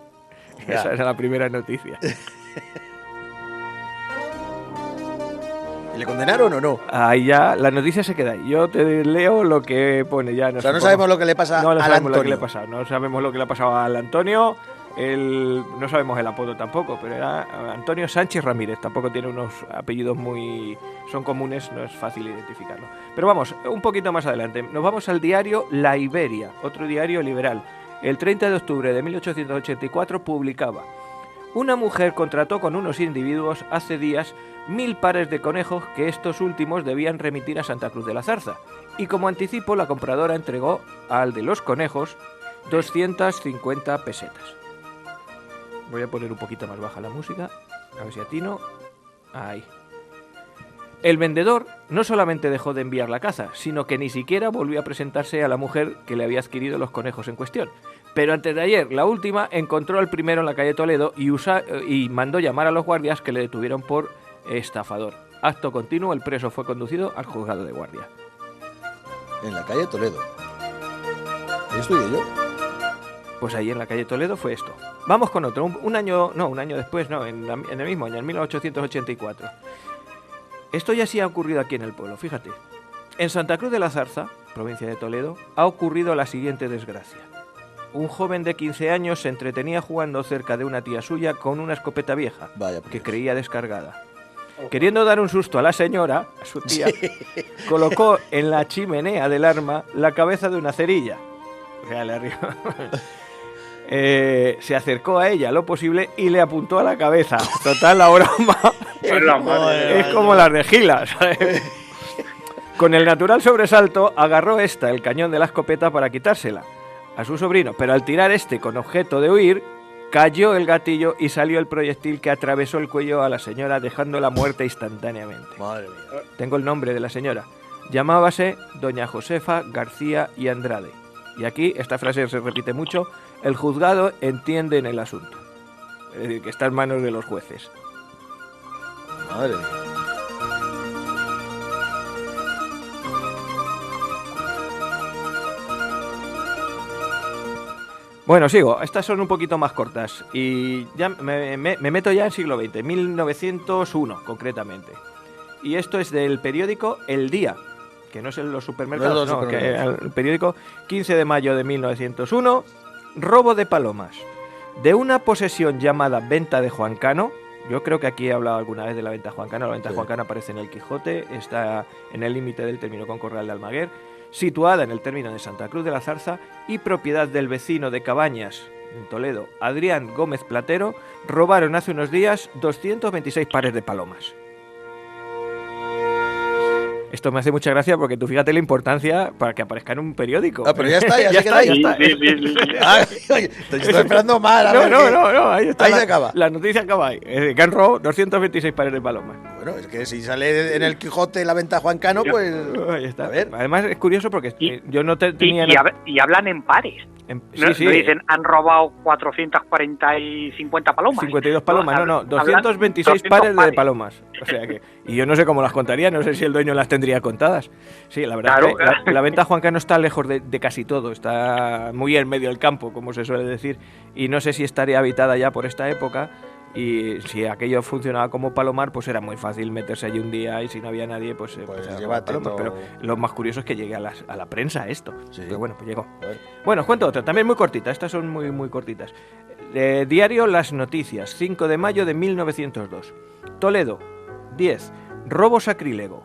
Ya.
Esa es la primera noticia.
¿Y le condenaron o no?
Ahí ya, la noticia se queda ahí. Yo te leo lo que pone ya.
O sea, no sabemos lo que le pasa
no
al
sabemos lo que le
Antonio.
pasa. No sabemos lo que le ha pasado al Antonio. No sabemos el apodo tampoco, pero era Antonio Sánchez Ramírez. Tampoco tiene unos apellidos muy... son comunes, no es fácil identificarlo. Pero vamos, un poquito más adelante. Nos vamos al diario La Iberia, otro diario liberal. El 30 de octubre de 1884 publicaba: una mujer contrató con unos individuos hace días 1000 pares de conejos que estos últimos debían remitir a Santa Cruz de la Zarza. Y como anticipo, la compradora entregó al de los conejos 250 pesetas. Voy a poner un poquito más baja la música, a ver si atino. Ahí. El vendedor no solamente dejó de enviar la caza, sino que ni siquiera volvió a presentarse a la mujer que le había adquirido los conejos en cuestión. Pero antes de ayer, la última encontró al primero en la calle Toledo y mandó llamar a los guardias, que le detuvieron por estafador. Acto continuo, el preso fue conducido al juzgado de guardia.
En la calle Toledo. Ahí estudié yo.
Pues ahí en la calle Toledo fue esto. Vamos con otro. Un año después, en el mismo año, en 1884. Esto ya sí ha ocurrido aquí en el pueblo, fíjate. En Santa Cruz de la Zarza, provincia de Toledo, ha ocurrido la siguiente desgracia. Un joven de 15 años se entretenía jugando cerca de una tía suya con una escopeta vieja,
Vaya, por
que
Dios.
creía descargada. Queriendo dar un susto a la señora, a su tía, colocó en la chimenea del arma la cabeza de una cerilla. O sea, le arriba. Se acercó a ella lo posible y le apuntó a la cabeza. Total, la broma es como las de Gila, ¿sabes? Con el natural sobresalto, agarró el cañón de la escopeta para quitársela a su sobrino, pero al tirar con objeto de huir, cayó el gatillo y salió el proyectil que atravesó el cuello a la señora, dejándola muerta instantáneamente.
Madre mía.
Tengo el nombre de la señora. Llamábase Doña Josefa García y Andrade. Y aquí esta frase se repite mucho: el juzgado entiende en el asunto. Es decir, que está en manos de los jueces.
Madre mía.
Bueno, sigo. Estas son un poquito más cortas. Y ya me meto ya en siglo XX, 1901 concretamente. Y esto es del periódico El Día, que no es en los supermercados,
No es los
que
supermercados.
el periódico 15 de mayo de 1901, robo de palomas. De una posesión llamada Venta de Juan Cano. Yo creo que aquí he hablado alguna vez de la Venta de Juan Cano. La Venta de
Sí.
Juan Cano aparece en el Quijote, está en el límite del término con Corral de Almaguer, situada en el término de Santa Cruz de la Zarza y propiedad del vecino de Cabañas, en Toledo, Adrián Gómez Platero. Robaron hace unos días 226 pares de palomas. Esto me hace mucha gracia porque tú fíjate la importancia para que aparezca en un periódico.
Ah, pero ya está, ya se queda ahí.
ya está.
Ah, oye, te estoy esperando más. A ver qué-
No, ahí está.
Ahí se acaba.
La noticia acaba ahí. Es decir, que han robado 226 pares de palomas.
Bueno, es que si sale en el Quijote la Venta Juan Cano, pues.
Ahí está.
A ver.
Además es curioso porque
Y-
yo no tenía...
Y hablan en pares.
Sí,
No,
sí.
no dicen, han robado 440 y 50 palomas.
52 palomas, no,
Hablan
226
200
pares de palomas. O sea que, y yo no sé cómo las contaría, no sé si el dueño las tendría contadas. Sí, la verdad
Claro.
es que la Venta Juan Cano está lejos de casi todo, está muy en medio del campo, como se suele decir, y no sé si estaría habitada ya por esta época. Y si aquello funcionaba como palomar, pues era muy fácil meterse allí un día y si no había nadie, pues a
llévate
robar palomas.
todo.
Pero lo más curioso es que llegue a la prensa esto.
Sí.
Pero bueno, pues llegó.
Joder.
Bueno, os cuento otra, también muy cortita, estas son muy cortitas. Diario Las Noticias, 5 de mayo de 1902. Toledo, 10. Robo sacrílego.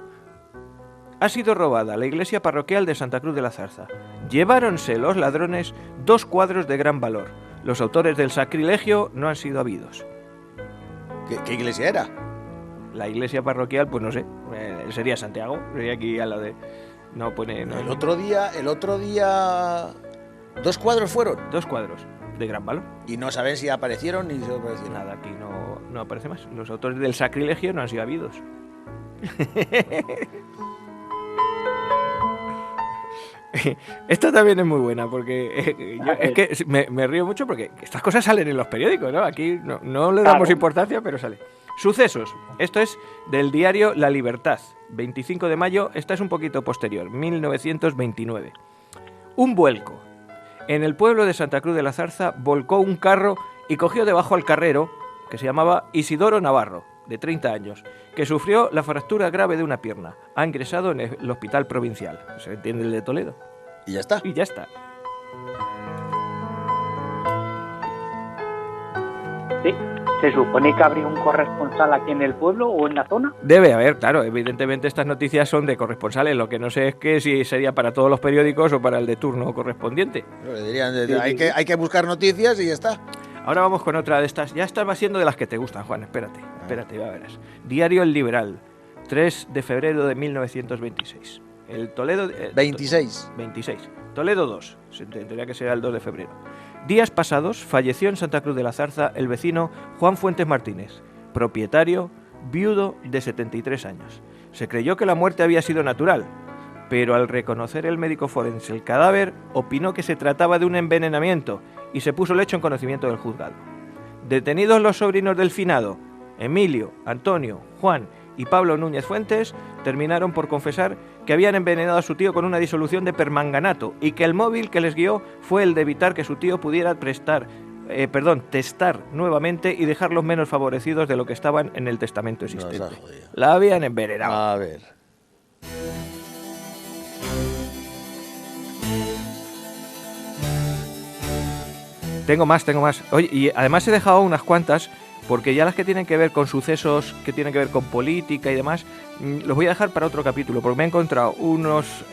Ha sido robada la iglesia parroquial de Santa Cruz de la Zarza. Lleváronse los ladrones 2 cuadros de gran valor. Los autores del sacrilegio no han sido habidos.
¿Qué iglesia era?
La iglesia parroquial, pues no sé, sería Santiago, sería aquí al lado de... No pone... No,
El otro día, 2 cuadros fueron
2 cuadros de gran valor.
y no saben si aparecieron ni si no aparecieron.
Nada, aquí no no aparece más. Los autores del sacrilegio no han sido habidos. Esta también es muy buena porque es que me río mucho porque estas cosas salen en los periódicos, ¿no? Aquí no le damos importancia, pero sale. Sucesos. Esto es del diario La Libertad, 25 de mayo. Esta es un poquito posterior, 1929. Un vuelco. En el pueblo de Santa Cruz de la Zarza volcó un carro y cogió debajo al carrero, que se llamaba Isidoro Navarro, de 30 años, que sufrió la fractura grave de una pierna. Ha ingresado en el hospital provincial. ¿Se entiende el de Toledo?
Y ya está.
Y ya está.
Sí. ¿Se supone que habría un corresponsal aquí en el pueblo o en la zona?
Debe haber, claro. Evidentemente estas noticias son de corresponsales. Lo que no sé es que si sería para todos los periódicos o para el de turno correspondiente.
Le dirían, hay que buscar noticias y ya está.
Ahora vamos con otra de estas. Ya estás siendo de las que te gustan, Juan. Espérate, ya verás. Diario El Liberal, 3 de febrero de 1926. El Toledo...
26.
26. Toledo 2. Se tendría que ser el 2 de febrero. Días pasados falleció en Santa Cruz de la Zarza el vecino Juan Fuentes Martínez, propietario, viudo de 73 años. Se creyó que la muerte había sido natural, pero al reconocer el médico forense el cadáver, opinó que se trataba de un envenenamiento y se puso el hecho en conocimiento del juzgado. Detenidos los sobrinos del finado, Emilio, Antonio, Juan y Pablo Núñez Fuentes, terminaron por confesar que habían envenenado a su tío con una disolución de permanganato y que el móvil que les guió fue el de evitar que su tío pudiera testar nuevamente y dejarlos menos favorecidos de lo que estaban en el testamento existente. La habían envenenado.
A ver.
Tengo más. Oye, y además he dejado unas cuantas, porque ya las que tienen que ver con sucesos, que tienen que ver con política y demás, los voy a dejar para otro capítulo, porque me he encontrado unos,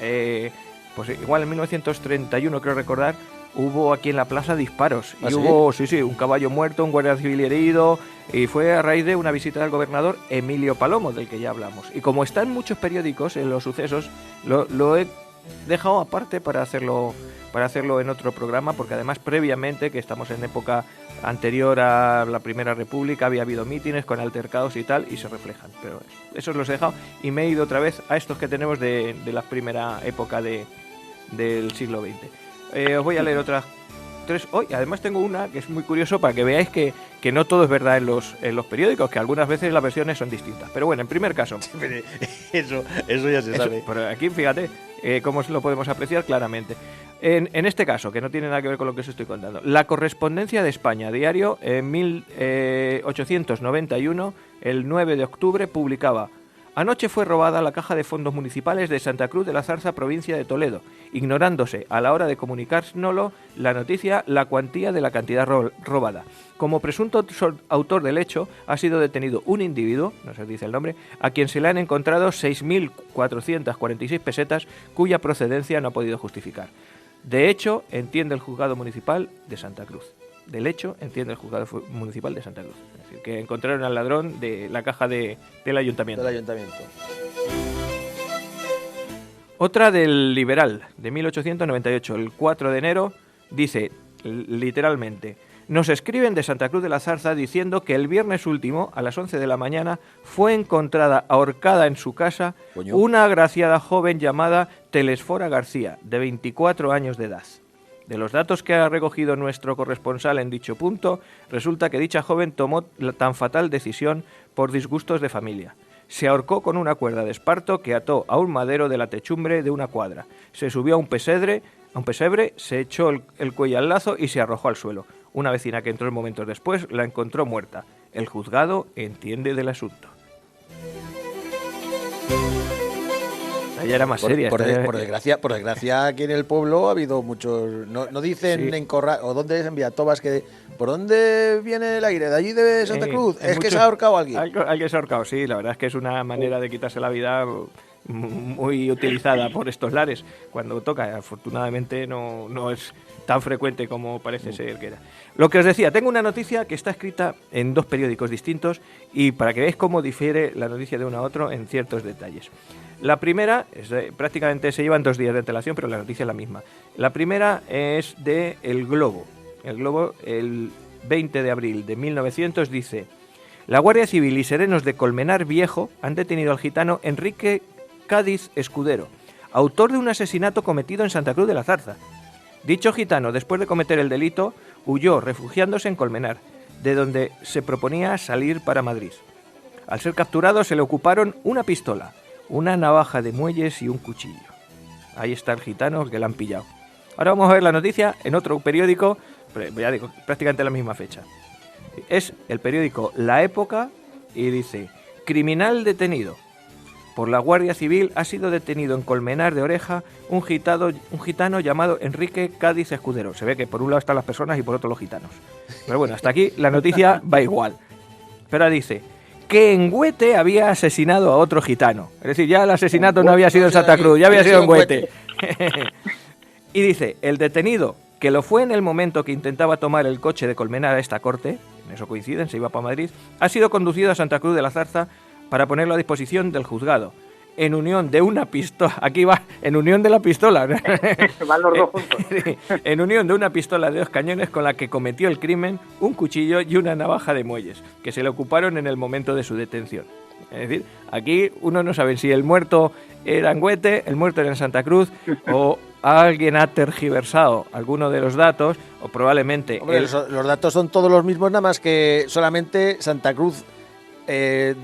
pues igual en 1931, creo recordar, hubo aquí en la plaza disparos.
¿Ah,
y
sí?
hubo, sí, un caballo muerto, un guardia civil herido, y fue a raíz de una visita del gobernador Emilio Palomo, del que ya hablamos. Y como está en muchos periódicos, en los sucesos, lo he dejado aparte para hacerlo en otro programa, porque además previamente, que estamos en época anterior a la Primera República, había habido mítines con altercados y tal, y se reflejan. Pero esos los he dejado y me he ido otra vez a estos que tenemos de la primera época del siglo XX. Os voy a leer otras tres hoy. Además tengo una que es muy curioso para que veáis que no todo es verdad en los periódicos, que algunas veces las versiones son distintas. Pero bueno, en primer caso...
Eso ya se sabe.
Pero aquí, fíjate, cómo lo podemos apreciar claramente. En este caso, que no tiene nada que ver con lo que os estoy contando, La Correspondencia de España, diario, en 1891, el 9 de octubre, publicaba: anoche fue robada la caja de fondos municipales de Santa Cruz de la Zarza, provincia de Toledo, ignorándose a la hora de comunicárnoslo la noticia la cuantía de la cantidad robada. Como presunto autor del hecho ha sido detenido un individuo, no se dice el nombre, a quien se le han encontrado 6.446 pesetas cuya procedencia no ha podido justificar. De hecho, entiende el juzgado municipal de Santa Cruz. Del hecho, entiende el juzgado municipal de Santa Cruz. Es decir, que encontraron al ladrón de la caja del ayuntamiento. Otra del Liberal, de 1898, el 4 de enero, dice literalmente: nos escriben de Santa Cruz de la Zarza diciendo que el viernes último, a las 11 de la mañana, fue encontrada ahorcada en su casa una agraciada joven llamada Telesfora García, de 24 años de edad. De los datos que ha recogido nuestro corresponsal en dicho punto, resulta que dicha joven tomó tan fatal decisión por disgustos de familia. Se ahorcó con una cuerda de esparto que ató a un madero de la techumbre de una cuadra. Se subió a un pesebre, se echó el cuello al lazo y se arrojó al suelo. Una vecina que entró momentos después la encontró muerta. El juzgado entiende del asunto. Ella era más seria.
Por desgracia, aquí en el pueblo ha habido muchos... No dicen
Sí.
en Corral, o dónde es en Villatobas, que ¿por dónde viene el aire? ¿De allí de Santa Cruz? Es que se ha ahorcado alguien.
Alguien se ha ahorcado, sí. La verdad es que es una manera de quitarse la vida muy utilizada por estos lares cuando toca. Afortunadamente no es tan frecuente como parece ser que era. Lo que os decía, tengo una noticia que está escrita en dos periódicos distintos y para que veáis cómo difiere la noticia de uno a otro en ciertos detalles. La primera, prácticamente se llevan 2 días de antelación, pero la noticia es la misma. La primera es de El Globo. El Globo, el 20 de abril de 1900, dice: La Guardia Civil y serenos de Colmenar Viejo han detenido al gitano Enrique Cádiz Escudero, autor de un asesinato cometido en Santa Cruz de la Zarza. Dicho gitano, después de cometer el delito, huyó refugiándose en Colmenar, de donde se proponía salir para Madrid. Al ser capturado se le ocuparon una pistola, una navaja de muelles y un cuchillo. Ahí está el gitano que le han pillado. Ahora vamos a ver la noticia en otro periódico, ya digo, prácticamente la misma fecha. Es el periódico La Época y dice: criminal detenido. Por la Guardia Civil ha sido detenido en Colmenar de Oreja un gitano llamado Enrique Cádiz Escudero. Se ve que por un lado están las personas y por otro los gitanos. Pero bueno, hasta aquí la noticia va igual. Pero dice que en Huete había asesinado a otro gitano. Es decir, ya el asesinato no había sido en Santa Cruz, ya había sido en Huete. Y dice, el detenido, que lo fue en el momento que intentaba tomar el coche de Colmenar a esta corte, en eso coinciden, se iba para Madrid, ha sido conducido a Santa Cruz de la Zarza para ponerlo a disposición del juzgado, en unión de una pistola, aquí va, en unión de la pistola,
Van los dos juntos.
en unión de una pistola de 2 cañones con la que cometió el crimen, un cuchillo y una navaja de muelles, que se le ocuparon en el momento de su detención. Es decir, aquí uno no sabe si el muerto era en Huete, el muerto era en Santa Cruz, o alguien ha tergiversado alguno de los datos, o probablemente...
Hombre, los datos son todos los mismos, nada más que solamente Santa Cruz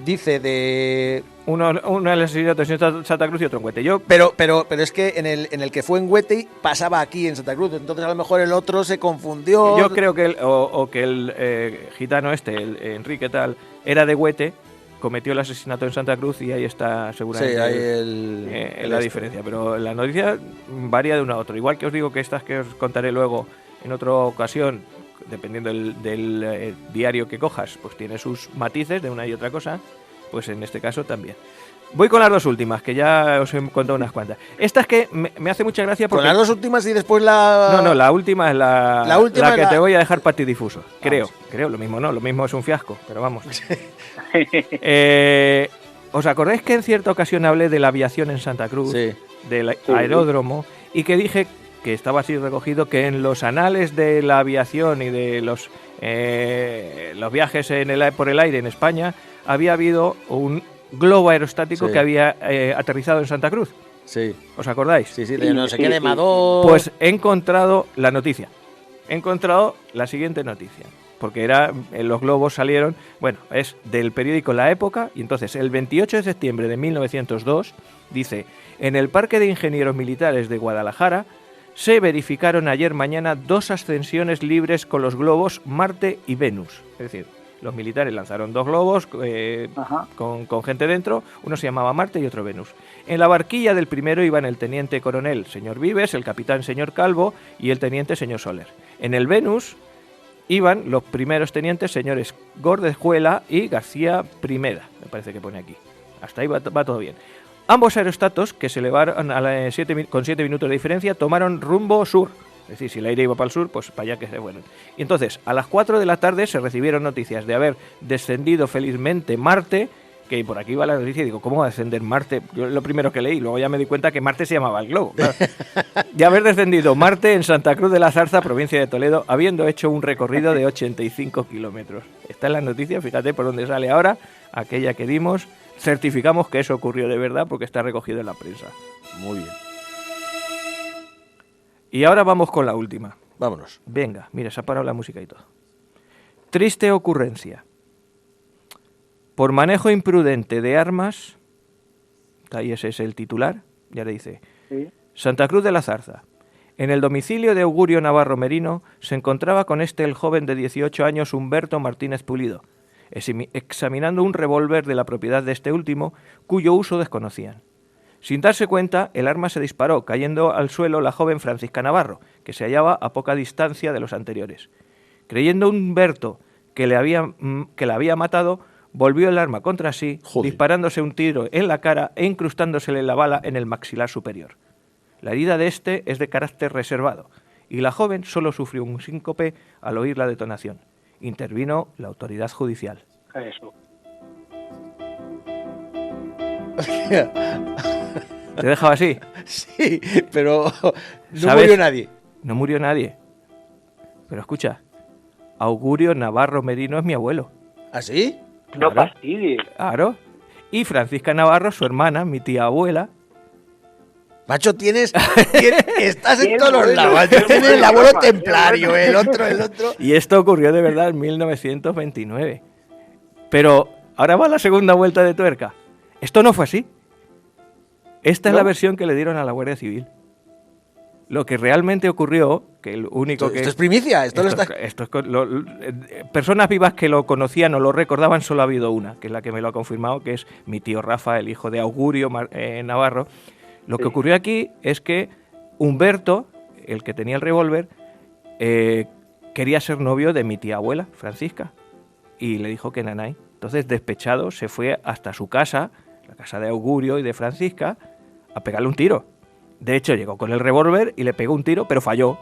dice de...
Uno el asesinato en Santa Cruz y otro en Huete.
Pero es que en el que fue en Huete pasaba aquí en Santa Cruz, entonces a lo mejor el otro se confundió.
Yo creo que el gitano el Enrique tal, era de Huete, cometió el asesinato en Santa Cruz y ahí está seguramente
Sí, ahí
la diferencia. Pero la noticia varía de uno a otro. Igual que os digo que estas que os contaré luego en otra ocasión, dependiendo del diario que cojas, pues tiene sus matices de una y otra cosa, pues en este caso también. Voy con las dos últimas, que ya os he contado unas cuantas. Esta es que me hace mucha gracia porque...
Con las dos últimas y después la...
No, la última es la
última
que
es
te voy a dejar patidifuso. Creo, lo mismo no, lo mismo es un fiasco, pero vamos. ¿Os acordáis que en cierta ocasión hablé de la aviación en Santa Cruz?
Sí.
Del aeródromo, y que dije que estaba así recogido que en los anales de la aviación y de los viajes por el aire en España había habido un globo aerostático
Sí.
que había aterrizado en Santa Cruz.
Sí.
¿Os acordáis?
Sí, de no sé qué de Mador...
Pues he encontrado la noticia. He encontrado la siguiente noticia. Porque los globos salieron, bueno, es del periódico La Época, y entonces el 28 de septiembre de 1902 dice: en el Parque de Ingenieros Militares de Guadalajara se verificaron ayer mañana 2 ascensiones libres con los globos Marte y Venus. Es decir, los militares lanzaron 2 globos con gente dentro, uno se llamaba Marte y otro Venus. En la barquilla del primero iban el teniente coronel señor Vives, el capitán señor Calvo y el teniente señor Soler. En el Venus iban los primeros tenientes señores Gordejuela y García Primera, me parece que pone aquí. Hasta ahí va todo bien. Ambos aerostatos, que se elevaron con 7 minutos de diferencia, tomaron rumbo sur. Es decir, si el aire iba para el sur, pues para allá que se fueron. Y entonces, a las 4 de la tarde se recibieron noticias de haber descendido felizmente Marte, que por aquí va la noticia y digo, ¿cómo va a descender Marte? Yo lo primero que leí, luego ya me di cuenta que Marte se llamaba el globo. Claro. De haber descendido Marte en Santa Cruz de la Zarza, provincia de Toledo, habiendo hecho un recorrido de 85 kilómetros. Está en la noticia, fíjate por dónde sale ahora, aquella que dimos. Certificamos que eso ocurrió de verdad porque está recogido en la prensa.
Muy bien.
Y ahora vamos con la última.
Vámonos.
Venga, mira, se ha parado la música y todo. Triste ocurrencia. Por manejo imprudente de armas, ahí ese es el titular, ya le dice,
Sí.
Santa Cruz de la Zarza. En el domicilio de Augurio Navarro Merino se encontraba con el joven de 18 años Humberto Martínez Pulido, examinando un revólver de la propiedad de este último, cuyo uso desconocían. Sin darse cuenta, el arma se disparó, cayendo al suelo la joven Francisca Navarro, que se hallaba a poca distancia de los anteriores. Creyendo Humberto que la había matado, volvió el arma contra sí,
Joder.
disparándose un tiro en la cara e incrustándosele la bala en el maxilar superior. La herida de este es de carácter reservado, y la joven solo sufrió un síncope al oír la detonación. Intervino la autoridad judicial.
Eso.
¿Te dejaba así?
Sí, pero no
¿Sabes?
murió nadie.
No murió nadie. Pero escucha, Augurio Navarro Merino es mi abuelo.
¿Ah, sí?
No fastidies.
Claro. Y Francisca Navarro, su hermana, mi tía abuela.
Macho, estás en
Qué
todos los
bueno,
lados.
qué
Tienes
bueno,
el abuelo
Rafa, qué
templario,
bueno.
el otro.
Y esto ocurrió de verdad en 1929. Pero ahora va la segunda vuelta de tuerca. Esto no fue así. Esta es la versión que le dieron a la Guardia Civil. Lo que realmente ocurrió, que el único
Esto,
que...
esto es primicia, esto lo está...
personas vivas que lo conocían o lo recordaban, solo ha habido una, que es la que me lo ha confirmado, que es mi tío Rafa, el hijo de Augurio Navarro. Lo que ocurrió aquí es que Humberto, el que tenía el revólver, quería ser novio de mi tía abuela, Francisca, y le dijo que nanay. Entonces, despechado, se fue hasta su casa, la casa de Augurio y de Francisca, a pegarle un tiro. De hecho, llegó con el revólver y le pegó un tiro, pero falló.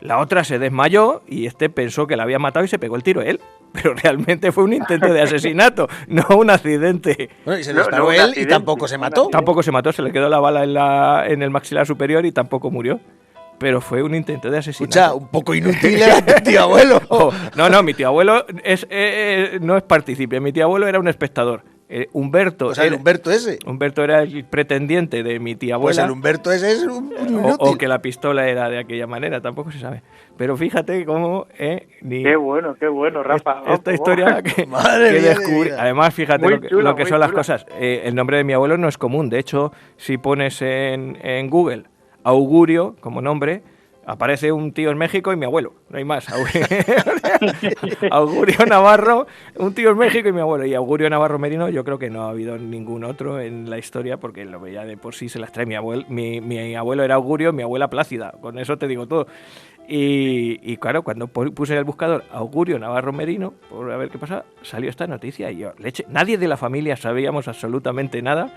La otra se desmayó y este pensó que la había matado y se pegó el tiro él. Pero realmente fue un intento de asesinato, no un accidente.
Bueno, y se
No,
disparó
un
él y
accidente,
tampoco se
un
mató.
accidente.
Tampoco se mató, se le quedó la bala en el maxilar superior y tampoco murió. Pero fue un intento de asesinato.
Escucha, un poco inútil era tu tío abuelo.
Oh, no, mi tío abuelo no es partícipe, mi tío abuelo era un espectador. Humberto,
O sea, el
era,
Humberto ese.
Humberto era el pretendiente de mi tía
Pues
abuela.
el Humberto ese es un inútil.
O que la pistola era de aquella manera, tampoco se sabe. Pero fíjate cómo ni
Qué bueno, Rafa.
esta historia que,
Madre
que
mía de
descubrí.
vida.
Además, fíjate
Muy
lo que,
chula,
lo que
muy
son las
chula.
cosas. El nombre de mi abuelo no es común. De hecho, si pones en Google Augurio como nombre, aparece un tío en México y mi abuelo. No hay más. Augurio Navarro, un tío en México y mi abuelo. Y Augurio Navarro Merino, yo creo que no ha habido ningún otro en la historia porque lo veía de por sí se las trae mi abuelo. Mi abuelo era Augurio, mi abuela Plácida. Con eso te digo todo. Y claro, cuando puse en el buscador Augurio Navarro Merino, por a ver qué pasa, salió esta noticia y yo, leche, nadie de la familia sabíamos absolutamente nada.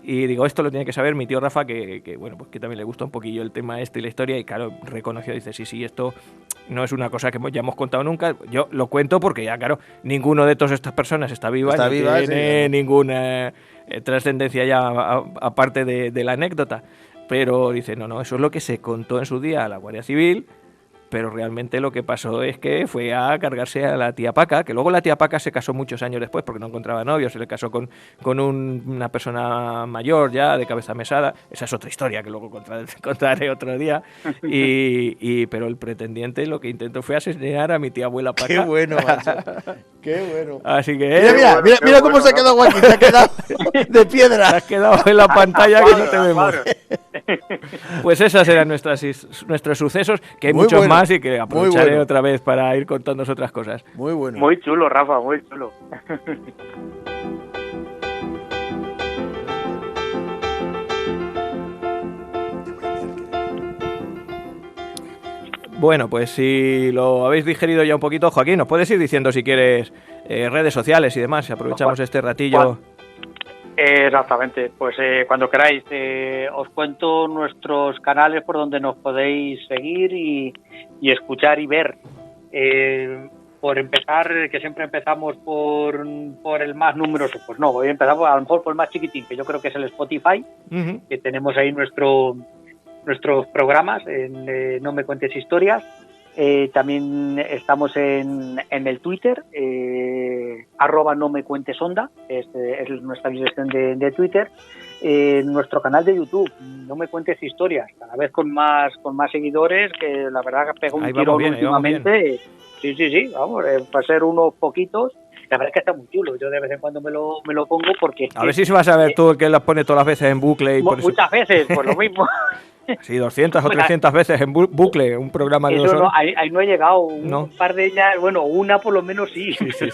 Y digo, esto lo tiene que saber mi tío Rafa, que bueno, pues que también le gusta un poquillo el tema este y la historia, y claro, reconoció, dice, sí, esto no es una cosa que ya hemos contado nunca. Yo lo cuento porque ya, claro, ninguno de todas estas personas está viva,
Está
ni
viva,
tiene
sí,
ninguna trascendencia ya aparte de la anécdota. Pero dice, no, eso es lo que se contó en su día a la Guardia Civil, pero realmente lo que pasó es que fue a cargarse a la tía Paca, que luego la tía Paca se casó muchos años después porque no encontraba novio, se le casó con una persona mayor ya, de cabeza mesada. Esa es otra historia que luego contaré otro día. Pero el pretendiente lo que intentó fue asesinar a mi tía abuela Paca.
Qué bueno, macho. Qué bueno.
Así que...
Mira cómo se ha quedado Joaquín, se ha quedado de
Te
piedra.
has quedado en la pantalla que no te vemos.
Madre.
Pues esas eran nuestros sucesos, que hay
Muy
muchos
bueno,
más y que
muy
aprovecharé
bueno.
otra vez para ir contando otras cosas.
Muy bueno.
Muy chulo, Rafa, muy chulo.
Bueno, pues si lo habéis digerido ya un poquito, Joaquín, nos puedes ir diciendo si quieres redes sociales y demás, si aprovechamos este ratillo.
Exactamente, pues cuando queráis os cuento nuestros canales por donde nos podéis seguir y escuchar y ver. Por empezar, que siempre empezamos por el más numeroso, pues no, hoy empezamos a lo mejor por el más chiquitín, que yo creo que es el Spotify,
Ujú.
que tenemos ahí nuestros programas en No Me Cuentes Historias. También estamos en el Twitter, @nomecuentesonda, es nuestra dirección de Twitter. Nuestro canal de YouTube, No Me Cuentes Historias, cada vez con más seguidores, que la verdad que pega un
Ahí vamos
tirón
bien, ahí vamos
últimamente. Sí, vamos, para ser unos poquitos. La verdad es que está muy chulo. Yo de vez en cuando me lo pongo porque...
A ver si vas a ver tú el que las pone todas las veces en bucle. Y por eso,
muchas veces, pues lo mismo.
sí, 200 o 300 veces en bucle, un programa de
Eso
2
no,
horas.
ahí no he llegado. Un
No.
par de ellas, bueno, una por lo menos sí.
Sí.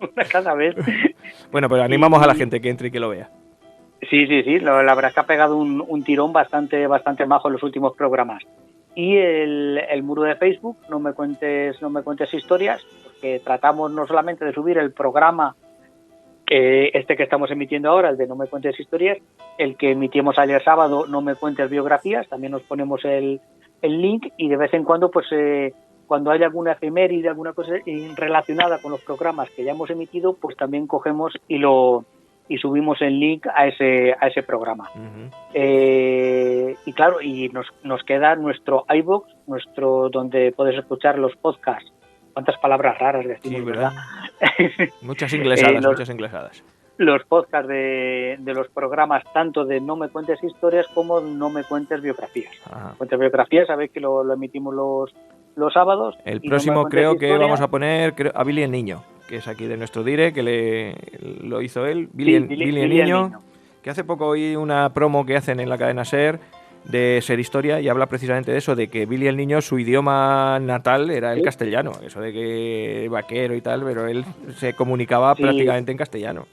Una cada vez.
Bueno, pero animamos a la gente que entre y que lo vea.
Sí. La verdad es que ha pegado un tirón bastante majo en los últimos programas. Y el muro de Facebook, no me cuentes historias, porque tratamos no solamente de subir el programa que estamos emitiendo ahora, el de No Me Cuentes Historias, el que emitimos ayer sábado, No Me Cuentes Biografías, también nos ponemos el link, y de vez en cuando, pues cuando hay alguna efeméride, alguna cosa relacionada con los programas que ya hemos emitido, pues también cogemos y subimos el link a ese programa.
Ujú.
Y claro, y nos queda nuestro iVoox, donde puedes escuchar los podcasts. Cuántas palabras raras decimos,
Sí,
¿verdad?
¿verdad? Muchas inglesadas,
los-
muchas inglesadas.
los podcasts de los programas, tanto de No me cuentes historias como No me cuentes biografías.
Ajá.
Cuentes biografías, sabéis que lo emitimos los sábados.
El
y No me
próximo
cuentes
creo que
historias,
vamos a poner a Billy el Niño, que es aquí de nuestro dire, que lo hizo él,
sí,
Billy el
Billy el
Niño, que hace poco oí una promo que hacen en la cadena SER de Ser Historia y habla precisamente de eso, de que Billy el Niño, su idioma natal era el
Sí.
castellano, eso de que vaquero y tal, pero él se comunicaba
Sí.
prácticamente en castellano.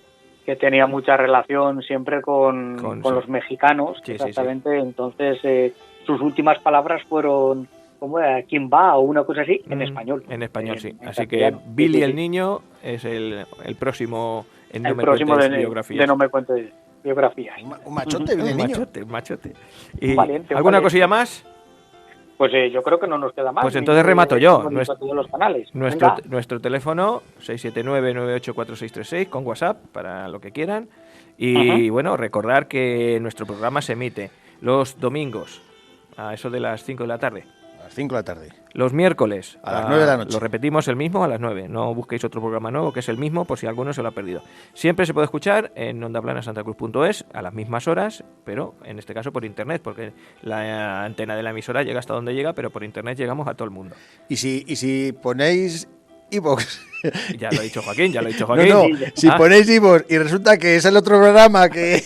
Que tenía mucha relación siempre con
Sí.
los mexicanos,
Sí, sí,
exactamente. Entonces, sus últimas palabras fueron, ¿cómo era? ¿Quién va? O una cosa así, en español.
En español, sí.
En
Así que
castellano.
Billy
Sí, sí,
el
sí.
Niño es el próximo en No
El
me
próximo
cuentes
de
biografías.
No me cuentes biografías.
Un machote, viene
Un
el niño.
machote, un machote. ¿Y
Un valiente, un
alguna
valiente.
cosilla más?
Pues yo creo que no nos queda más.
Pues entonces remato yo.
Hemos dicho todos los canales.
Nuestro,
Venga.
nuestro teléfono 679-984636 con WhatsApp para lo que quieran. Y bueno, recordar que nuestro programa se emite los domingos a eso de las 5 de la tarde.
A las 5 de la tarde.
Los miércoles
A las 9 de la noche.
Lo repetimos el mismo a las 9. No busquéis otro programa nuevo, que es el mismo, por si alguno se lo ha perdido. Siempre se puede escuchar en ondaplana-santacruz.es a las mismas horas, pero en este caso por internet, porque la antena de la emisora llega hasta donde llega, pero por internet llegamos a todo el mundo.
Y si ponéis iVoox.
Ya lo ha dicho Joaquín, ya lo ha dicho
No,
Joaquín.
no, si
Ah,
ponéis iVoox y resulta que es el otro programa que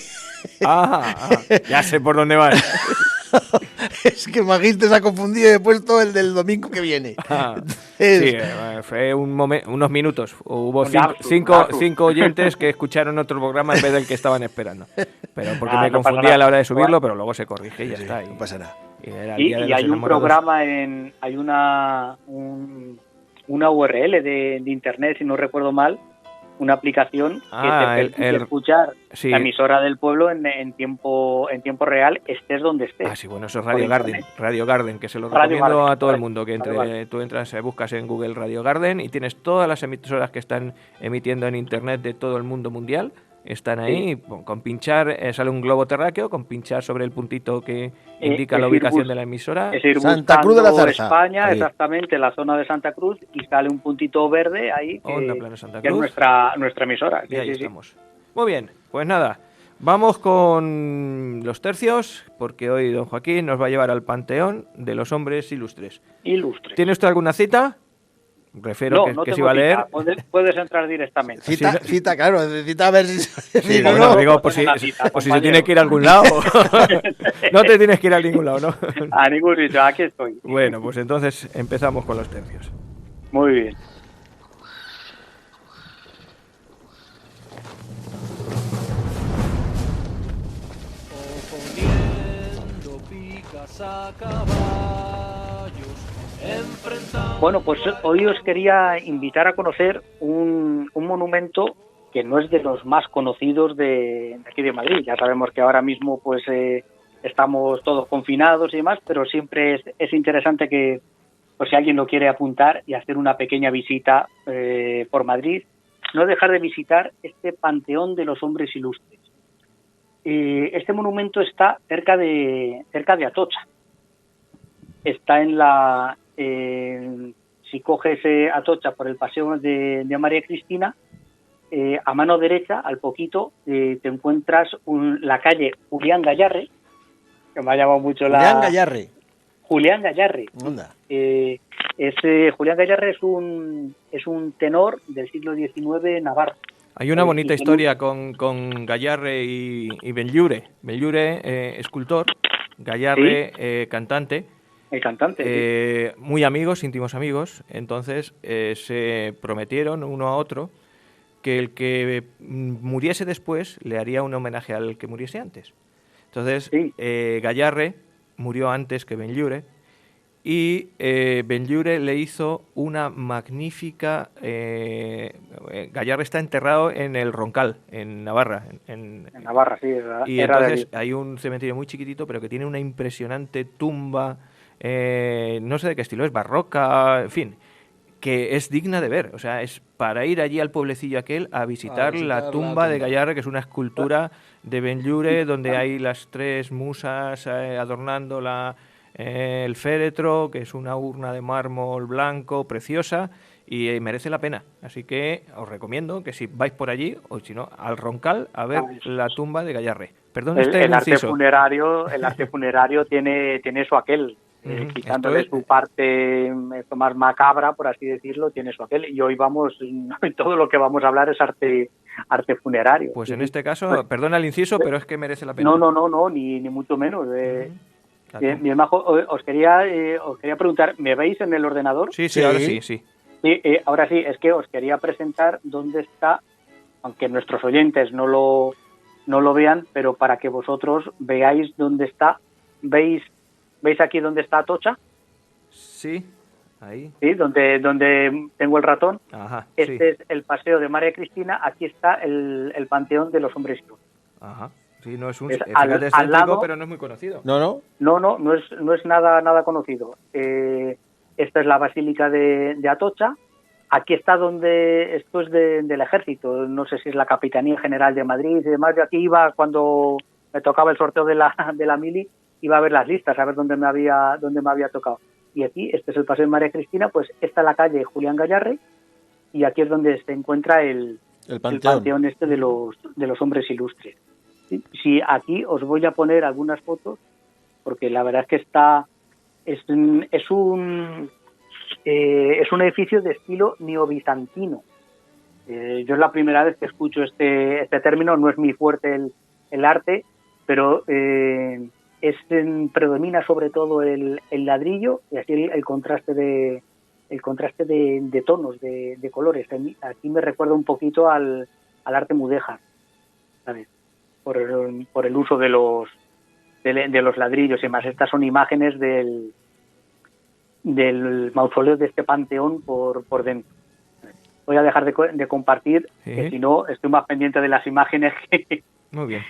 ya sé por dónde vas.
es que Magiste se ha confundido y he puesto el del domingo que viene.
Ah,
Entonces,
sí, fue unos minutos. Hubo
Un lapsus.
cinco oyentes que escucharon otro programa en vez del que estaban esperando. Pero porque me
No pasa
confundí a la
nada.
hora de subirlo, pero luego se corrige y ya está.
no pasa nada.
Y era el
Y,
día de
y
los
hay un
enamorados.
programa hay una URL de internet, si no recuerdo mal, una aplicación
Ah,
que te permite
el-
escuchar
sí.
la emisora del pueblo en tiempo real, estés donde estés.
Ah, sí, bueno, eso es
Por
Radio Garden.
internet.
Radio Garden, que se lo
Radio
recomiendo
Garden,
a todo el
correcto.
mundo. Que
Radio Garden.
tú entras, buscas en Google Radio Garden y tienes todas las emisoras que están emitiendo en internet de todo el mundo mundial. Están ahí, con pinchar, sale un globo terráqueo, con pinchar sobre el puntito que indica
es
la
ir
ubicación
bus-
de la emisora.
Es ir
Santa Cruz de la
buscando
Zarza.
España,
Ahí.
exactamente, la zona de Santa Cruz, y sale un puntito verde ahí
Onda Plana Santa
que es
Cruz.
nuestra emisora.
Y ahí
Sí, sí, sí.
estamos. Muy bien, pues nada, vamos con los tercios, porque hoy don Joaquín nos va a llevar al panteón de los hombres ilustres.
Ilustre.
¿Tiene usted alguna cita? Refiero
No,
que,
no
que se
tengo
iba a leer.
cita. Puedes entrar directamente.
Cita,
Sí,
cita, claro, cita a ver si...
Sí,
no,
bueno,
no.
digo, por si,
Una cita,
por si se
compañero.
tiene que ir a algún lado. No te tienes que ir a ningún lado, ¿no?
A ningún sitio, aquí estoy.
Bueno, pues entonces empezamos con los tercios.
Muy bien. Bueno, pues hoy os quería invitar a conocer un monumento que no es de los más conocidos de aquí de Madrid. Ya sabemos que ahora mismo pues estamos todos confinados y demás, pero siempre es interesante que, pues si alguien lo quiere apuntar y hacer una pequeña visita por Madrid, no dejar de visitar este Panteón de los Hombres Ilustres. Este monumento está cerca de Atocha. Está en la... si coges Atocha por el paseo de María Cristina, a mano derecha, al poquito, te encuentras la calle Julián Gayarre, que me ha llamado mucho
Julián Gallarre.
Julián Gayarre.
Onda.
Julián Gayarre es un tenor del siglo XIX navarro.
Hay una bonita
y que
historia con Gayarre y Benlliure. Benlliure, escultor, Gayarre, cantante.
El cantante.
Muy amigos, íntimos amigos. Entonces se prometieron uno a otro que el que muriese después le haría un homenaje al que muriese antes. Entonces
Sí.
Gayarre murió antes que Benlliure y Benlliure le hizo una magnífica... Gayarre está enterrado en el Roncal, en Navarra.
En Navarra, sí.
Y
era de
entonces
allí.
hay un cementerio muy chiquitito, pero que tiene una impresionante tumba, no sé de qué estilo es, barroca, en fin, que es digna de ver. O sea, es para ir allí al pueblecillo aquel a visitar la tumba de Gayarre, que es una escultura de Benlliure, donde hay las tres musas adornando el féretro, que es una urna de mármol blanco, preciosa, y merece la pena. Así que os recomiendo que si vais por allí, o si no, al Roncal, a ver la tumba de Gayarre. Perdón,
El arte
inciso.
funerario tiene su aquel. Quitándole
Esto es-
su parte más macabra, por así decirlo, tiene su aquel. Y hoy todo lo que vamos a hablar es arte funerario.
Pues
Sí,
en
sí.
este caso, perdona el inciso, pero es que merece la pena.
No, ni mucho menos.
La
Bien,
tumba.
bien, Majo, os quería preguntar, ¿me veis en el ordenador?
Sí,
Sí.
ahora sí, sí.
Sí, ahora sí, es que os quería presentar dónde está, aunque nuestros oyentes no lo vean, pero para que vosotros veáis dónde está. ¿Veis aquí dónde está Atocha?
Sí, ahí.
¿Sí? Donde tengo el ratón.
Ajá,
Este
sí.
es el Paseo de María Cristina. Aquí está el Panteón de los Hombres Ilustres.
Ajá. Sí, no es un...
Es
fíjate,
al
excéntrico,
lado-
pero no es muy conocido.
No.
No es nada conocido. Esta es la Basílica de Atocha. Aquí está esto es del ejército, no sé si es la Capitanía General de Madrid y demás. Yo aquí iba cuando me tocaba el sorteo de la mili, iba a ver las listas, a ver dónde me había tocado. Y aquí, este es el Paseo de María Cristina, pues esta es la calle Julián Gayarre, y aquí es donde se encuentra el panteón este de los hombres ilustres. Sí, sí, aquí os voy a poner algunas fotos, porque la verdad es que es un edificio de estilo neobizantino. Yo es la primera vez que escucho este término, no es muy fuerte el arte, pero predomina sobre todo el ladrillo y así el contraste de tonos, de colores. Aquí me recuerda un poquito al arte mudéjar, ¿sabes? Por el uso de los ladrillos y más. Estas son imágenes del mausoleo de este panteón por dentro. Voy a dejar de compartir,
Sí.
que si no estoy más pendiente de las imágenes que...
Muy bien.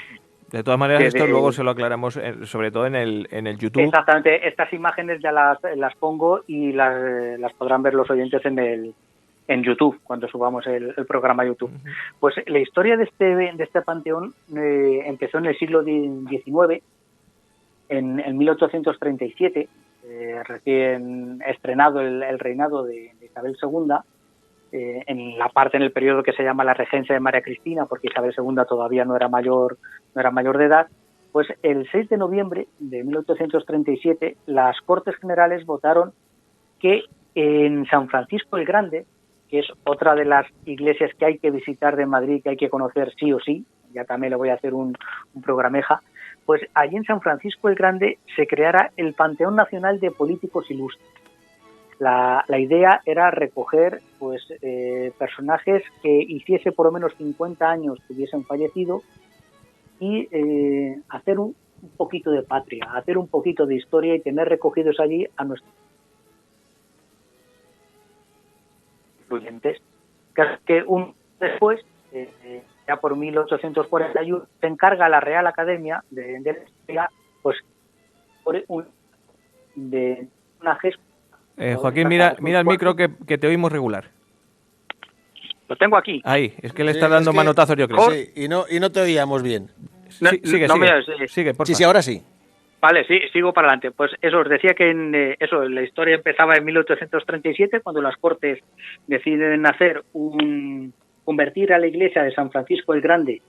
De todas maneras,
Que
esto
de-
luego se lo aclaramos, sobre todo en el YouTube.
Exactamente, estas imágenes ya las pongo y las podrán ver los oyentes en YouTube, cuando subamos el programa a YouTube. Pues la historia de este panteón empezó en el siglo XIX, en 1837, recién estrenado el reinado de Isabel II, en el periodo que se llama la regencia de María Cristina, porque Isabel II todavía no era mayor de edad. Pues el 6 de noviembre de 1837 las Cortes Generales votaron que en San Francisco el Grande, que es otra de las iglesias que hay que visitar de Madrid, que hay que conocer sí o sí, ya también le voy a hacer un programeja, pues allí en San Francisco el Grande se creara el Panteón Nacional de Políticos Ilustres. La idea era recoger pues personajes que hiciese por lo menos 50 años que hubiesen fallecido y hacer un poquito de patria, hacer un poquito de historia y tener recogidos allí a nuestros influyentes. Que un después, ya por 1841, se encarga la Real Academia de la Historia, pues, por de una gesta.
Joaquín, mira el micro que te oímos regular.
Lo tengo aquí.
Ahí, es que le
Sí,
está dando
es que-
manotazos, yo creo.
Sí, y no te oíamos bien.
No,
Sigue,
no
sigue.
me oyes,
Sigue, por
Sí,
favor.
ahora sí.
Vale, sí, sigo para adelante. Pues eso, os decía que la historia empezaba en 1837, cuando las Cortes deciden convertir a la iglesia de San Francisco el Grande.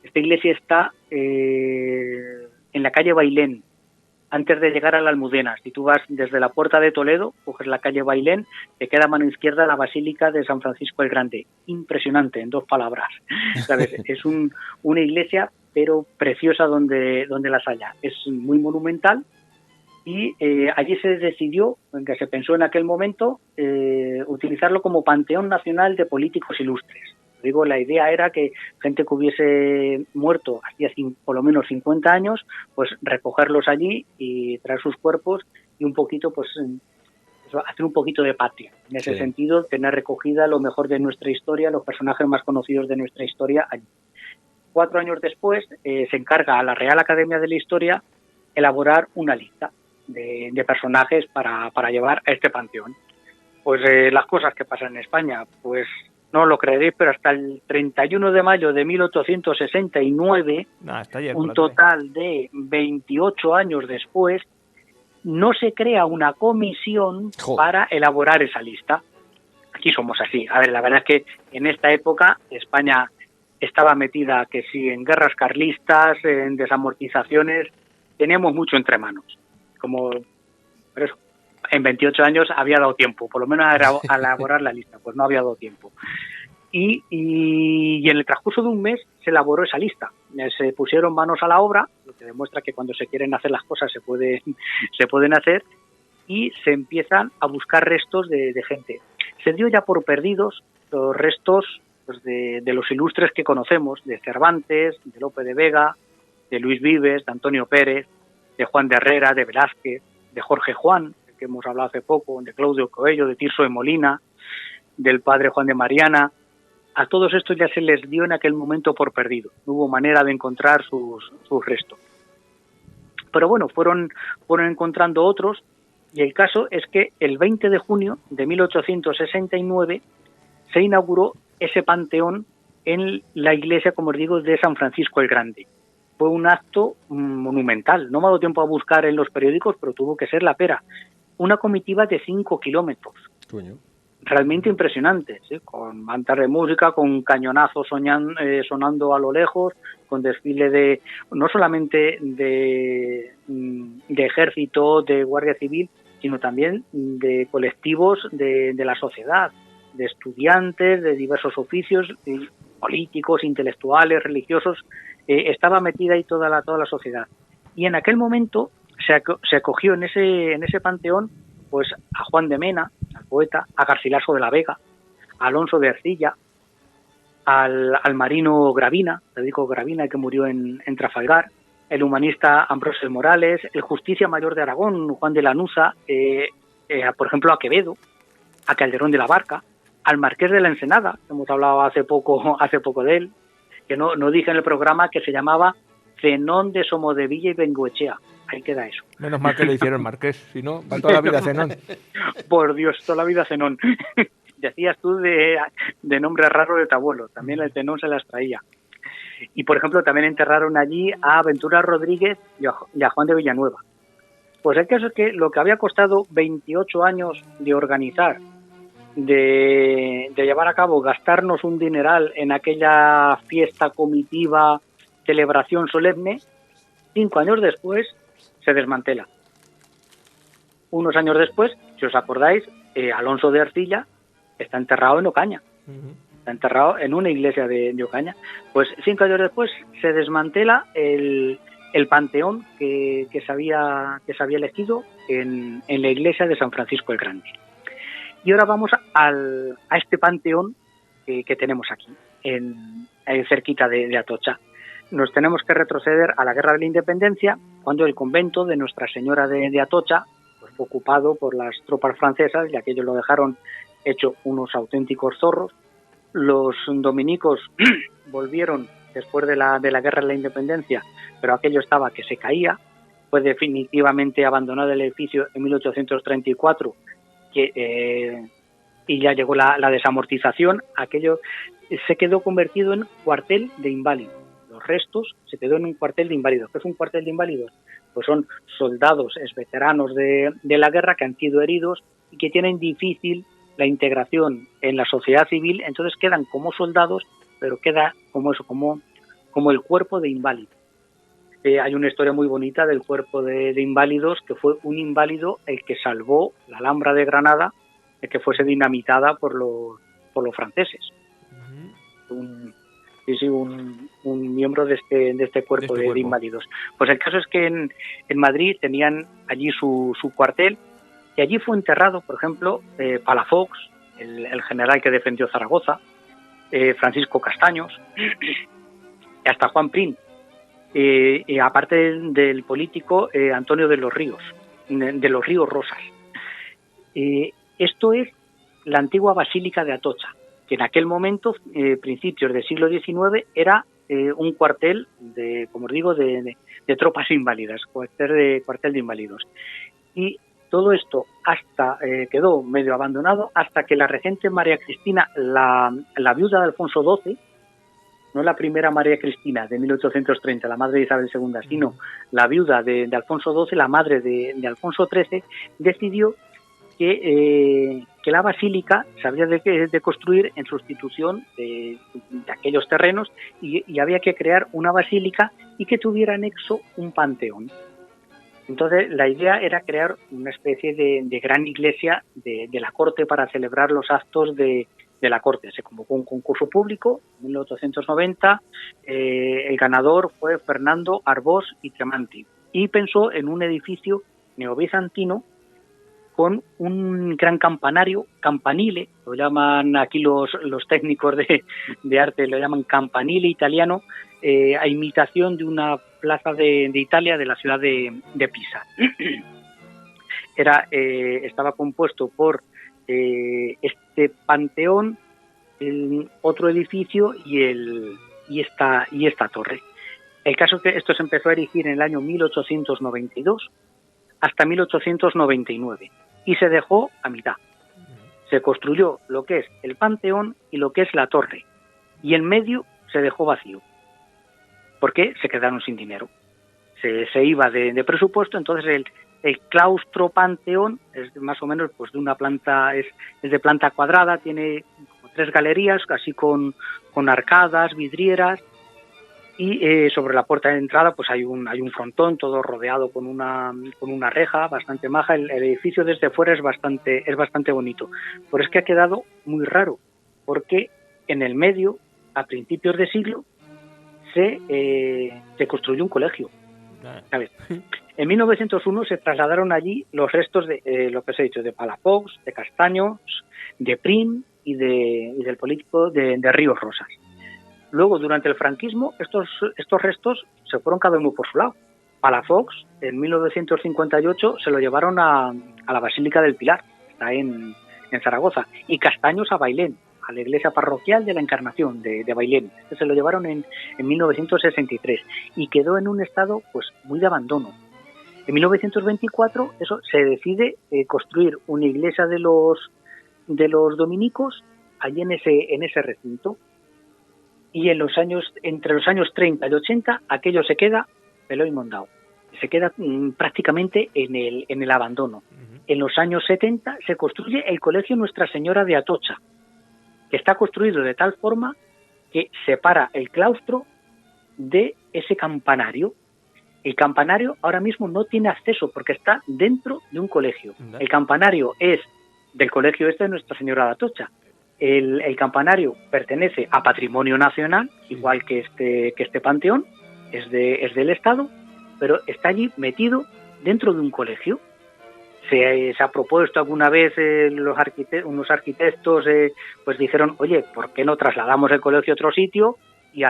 Esta iglesia está en la calle Bailén, antes de llegar a la Almudena. Si tú vas desde la Puerta de Toledo, coges la calle Bailén, te queda a mano izquierda la Basílica de San Francisco el Grande. Impresionante, en 2 palabras. ¿Sabes? Es una iglesia, pero preciosa donde las haya. Es muy monumental y allí se decidió, que se pensó en aquel momento, utilizarlo como Panteón Nacional de Políticos Ilustres. Digo, la idea era que gente que hubiese muerto hacía por lo menos 50 años, pues recogerlos allí y traer sus cuerpos y un poquito, pues hacer un poquito de patria. En ese
Sí.
sentido, tener recogida lo mejor de nuestra historia, los personajes más conocidos de nuestra historia allí. 4 años después se encarga a la Real Academia de la Historia elaborar una lista de personajes para llevar a este panteón. Pues las cosas que pasan en España, pues no lo creeréis, pero hasta el 31 de mayo de 1869,
Está ayer, por
un
la tarde.
total de 28 años después, no se crea una comisión
Joder.
para elaborar esa lista. aquí somos así. A ver, la verdad es que en esta época España estaba metida, que sí, en guerras carlistas, en desamortizaciones, teníamos mucho entre manos. Como, por eso, en 28 años había dado tiempo, por lo menos a elaborar la lista, pues no había dado tiempo. Y en el transcurso de un mes se elaboró esa lista. Se pusieron manos a la obra, lo que demuestra que cuando se quieren hacer las cosas se pueden hacer, y se empiezan a buscar restos de gente. Se dio ya por perdidos los restos, pues, de los ilustres que conocemos, de Cervantes, de Lope de Vega, de Luis Vives, de Antonio Pérez, de Juan de Herrera, de Velázquez, de Jorge Juan, del que hemos hablado hace poco, de Claudio Coello, de Tirso de Molina, del padre Juan de Mariana. A todos estos ya se les dio en aquel momento por perdido. No hubo manera de encontrar sus restos. Pero bueno, fueron encontrando otros, y el caso es que el 20 de junio de 1869 se inauguró ese panteón en la iglesia, como os digo, de San Francisco el Grande. Fue un acto monumental. No me ha dado tiempo a buscar en los periódicos, pero tuvo que ser la pera. Una comitiva de 5 kilómetros.
Coño.
Realmente impresionante, ¿sí? Con bandas de música, con cañonazos sonando a lo lejos, con desfile no solamente de ejército, de guardia civil, sino también de colectivos de la sociedad, de estudiantes, de diversos oficios, políticos, intelectuales, religiosos. Estaba metida ahí toda la sociedad. Y en aquel momento se acogió en ese panteón, pues, a Juan de Mena, al poeta, a Garcilaso de la Vega, a Alonso de Ercilla, al marino Gravina, Federico Gravina, que murió en Trafalgar, el humanista Ambrosio Morales, el justicia mayor de Aragón, Juan de Lanuza, por ejemplo, a Quevedo, a Calderón de la Barca, al marqués de la Ensenada, que hemos hablado hace poco de él, que no dije en el programa, que se llamaba Zenón de Somodevilla y Bengoechea. Ahí queda eso.
Menos mal que le hicieron marqués, si no, va toda la vida Zenón.
Por Dios, toda la vida Zenón. Decías tú de nombre raro de tu abuelo, también el Zenón se las traía. Y, por ejemplo, también enterraron allí a Ventura Rodríguez y a Juan de Villanueva. Pues el caso es que lo que había costado 28 años de organizar, de llevar a cabo, gastarnos un dineral en aquella fiesta comitiva, celebración solemne, 5 años después se desmantela. Unos años después, si os acordáis, Alonso de Ercilla está enterrado en Ocaña. Está enterrado en una iglesia de Ocaña. Pues 5 años después se desmantela el panteón que se había elegido en la iglesia de San Francisco el Grande. Y ahora vamos a este panteón que tenemos aquí, cerquita de Atocha. Nos tenemos que retroceder a la Guerra de la Independencia, cuando el convento de Nuestra Señora de Atocha, pues, fue ocupado por las tropas francesas, y aquello lo dejaron hecho unos auténticos zorros. Los dominicos volvieron después de la Guerra de la Independencia, pero aquello estaba que se caía. Fue definitivamente abandonado el edificio en 1834, y ya llegó la desamortización. Aquello se quedó convertido en cuartel de inválidos. Los restos se quedó en un cuartel de inválidos. ¿Qué es un cuartel de inválidos? Pues son soldados, veteranos de la guerra que han sido heridos y que tienen difícil la integración en la sociedad civil, entonces quedan como soldados, pero queda como el cuerpo de inválidos. Hay una historia muy bonita del cuerpo de inválidos, que fue un inválido el que salvó la Alhambra de Granada de que fuese dinamitada por los franceses. Un miembro de este cuerpo de inválidos. Pues el caso es que en Madrid tenían allí su cuartel, y allí fue enterrado, por ejemplo, Palafox, el general que defendió Zaragoza, Francisco Castaños, y hasta Juan Prim, y aparte del político Antonio de los Ríos Rosas. Esto es la antigua Basílica de Atocha, que en aquel momento, principios del siglo XIX, era un cuartel como os digo, de tropas inválidas, cuartel de inválidos. Y todo esto quedó medio abandonado hasta que la regente María Cristina, la viuda de Alfonso XII, no la primera María Cristina de 1830, la madre de Isabel II, sino la viuda de Alfonso XII, la madre de Alfonso XIII, decidió que la basílica se había de construir en sustitución de aquellos terrenos y había que crear una basílica y que tuviera anexo un panteón. Entonces la idea era crear una especie de gran iglesia de la corte para celebrar los actos de la corte. Se convocó un concurso público en 1890, el ganador fue Fernando Arbós y Tremanti y pensó en un edificio neobizantino con un gran campanario, campanile, lo llaman aquí los técnicos de arte, lo llaman campanile italiano, a imitación de una plaza de Italia, de la ciudad de Pisa. Estaba compuesto por este panteón, otro edificio y esta torre. El caso es que esto se empezó a erigir en el año 1892 hasta 1899 y se dejó a mitad. Se construyó lo que es el panteón y lo que es la torre y en medio se dejó vacío porque se quedaron sin dinero. Se iba de presupuesto, entonces el claustro panteón es más o menos pues de una planta, es de planta cuadrada, tiene como 3 galerías, así con arcadas, vidrieras, y sobre la puerta de entrada pues hay un frontón todo rodeado con una reja bastante maja. El edificio desde fuera es bastante bonito, pero es que ha quedado muy raro porque en el medio, a principios de siglo, se construyó un colegio, ¿sabes? En 1901 se trasladaron allí los restos de lo que os he dicho, de Palafox, de Castaños, de Prim y del político de Ríos Rosas. Luego, durante el franquismo, estos restos se fueron cada uno por su lado. Palafox, en 1958, se lo llevaron a la Basílica del Pilar, está en Zaragoza, y Castaños a Bailén, a la iglesia parroquial de la Encarnación de Bailén. Este se lo llevaron en 1963 y quedó en un estado pues muy de abandono. En 1924 se decide construir una iglesia de los dominicos allí en ese recinto. Y entre los años 30 y 80 aquello se queda peló y mondado. Se queda prácticamente en el abandono. Uh-huh. En los años 70 se construye el Colegio Nuestra Señora de Atocha, que está construido de tal forma que separa el claustro de ese campanario. El campanario ahora mismo no tiene acceso porque está dentro de un colegio. Uh-huh. El campanario es del colegio de Nuestra Señora de Atocha. El campanario pertenece a Patrimonio Nacional, igual que este panteón, es del Estado, pero está allí metido dentro de un colegio. Se ha propuesto alguna vez unos arquitectos pues dijeron, oye, ¿por qué no trasladamos el colegio a otro sitio y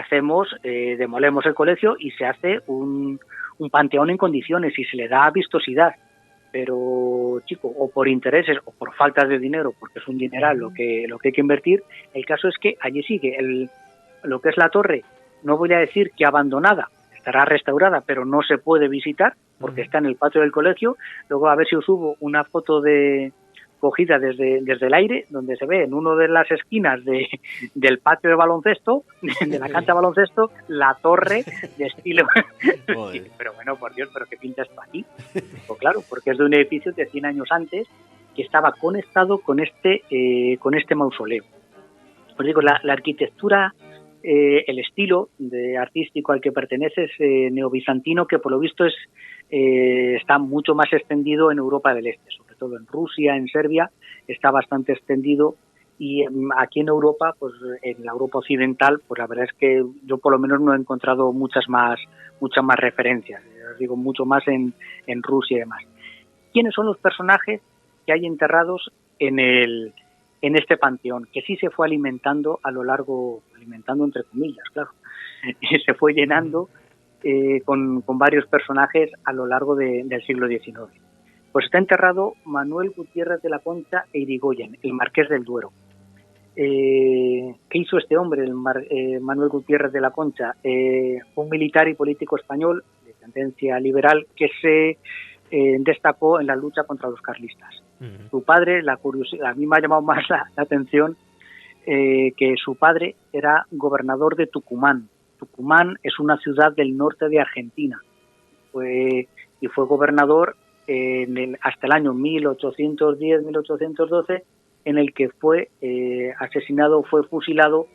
demolemos el colegio y se hace un panteón en condiciones y se le da vistosidad? Pero, chico, o por intereses o por falta de dinero, porque es un dineral lo que hay que invertir, el caso es que allí sigue lo que es la torre, no voy a decir que abandonada, estará restaurada, pero no se puede visitar porque está en el patio del colegio. Luego a ver si os subo una foto cogida desde el aire, donde se ve en una de las esquinas del patio de baloncesto, de la cancha de baloncesto, la torre de estilo. Pero bueno, por Dios, ¿pero qué pinta esto aquí? Pues claro, porque es de un edificio de 100 años antes que estaba conectado con este mausoleo. Os digo, la arquitectura, el estilo artístico al que pertenece es neobizantino, que por lo visto está mucho más extendido en Europa del Este, sobre todo en Rusia, en Serbia, está bastante extendido, y aquí en Europa, pues en la Europa occidental, pues la verdad es que yo por lo menos no he encontrado muchas más referencias, os digo, mucho más en Rusia y demás. ¿Quiénes son los personajes que hay enterrados en este panteón? Que sí se fue alimentando alimentando entre comillas, claro, se fue llenando con varios personajes a lo largo del siglo XIX. Pues está enterrado Manuel Gutiérrez de la Concha e Irigoyen, el Marqués del Duero. ¿Qué hizo este hombre, Manuel Gutiérrez de la Concha? Un militar y político español de tendencia liberal que se destacó en la lucha contra los carlistas. Uh-huh. Su padre, a mí me ha llamado más la atención que su padre era gobernador de Tucumán. Tucumán es una ciudad del norte de Argentina. Fue gobernador hasta el año 1810-1812, en el que fue asesinado, fue fusilado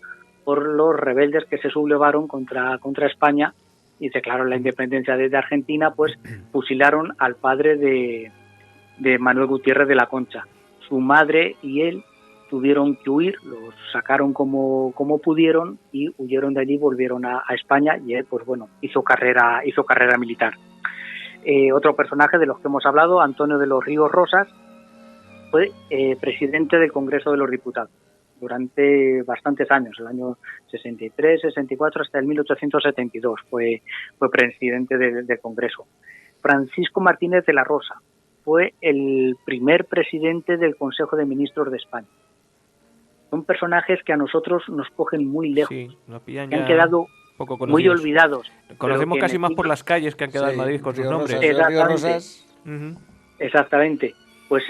por los rebeldes que se sublevaron contra España y declararon la independencia de Argentina. Pues fusilaron al padre de Manuel Gutiérrez de la Concha. Su madre y él tuvieron que huir, los sacaron como pudieron y huyeron de allí, volvieron a España, y él, pues bueno, hizo carrera militar. Otro personaje de los que hemos hablado, Antonio de los Ríos Rosas, fue presidente del Congreso de los Diputados durante bastantes años, el año 63, 64 hasta el 1872 fue presidente del Congreso. Francisco Martínez de la Rosa fue el primer presidente del Consejo de Ministros de España. Son personajes que a nosotros nos cogen muy lejos,
Sí, nos pillan
que han
ya
quedado
poco
muy
conocidos.
olvidados.
Conocemos
pero que
casi
en el
más por
siglo-
las calles que han quedado en
Sí,
Madrid con sus
Río
nombres.
Rosas, Río
Exactamente.
Rosas.
Ujú.
Exactamente. Pues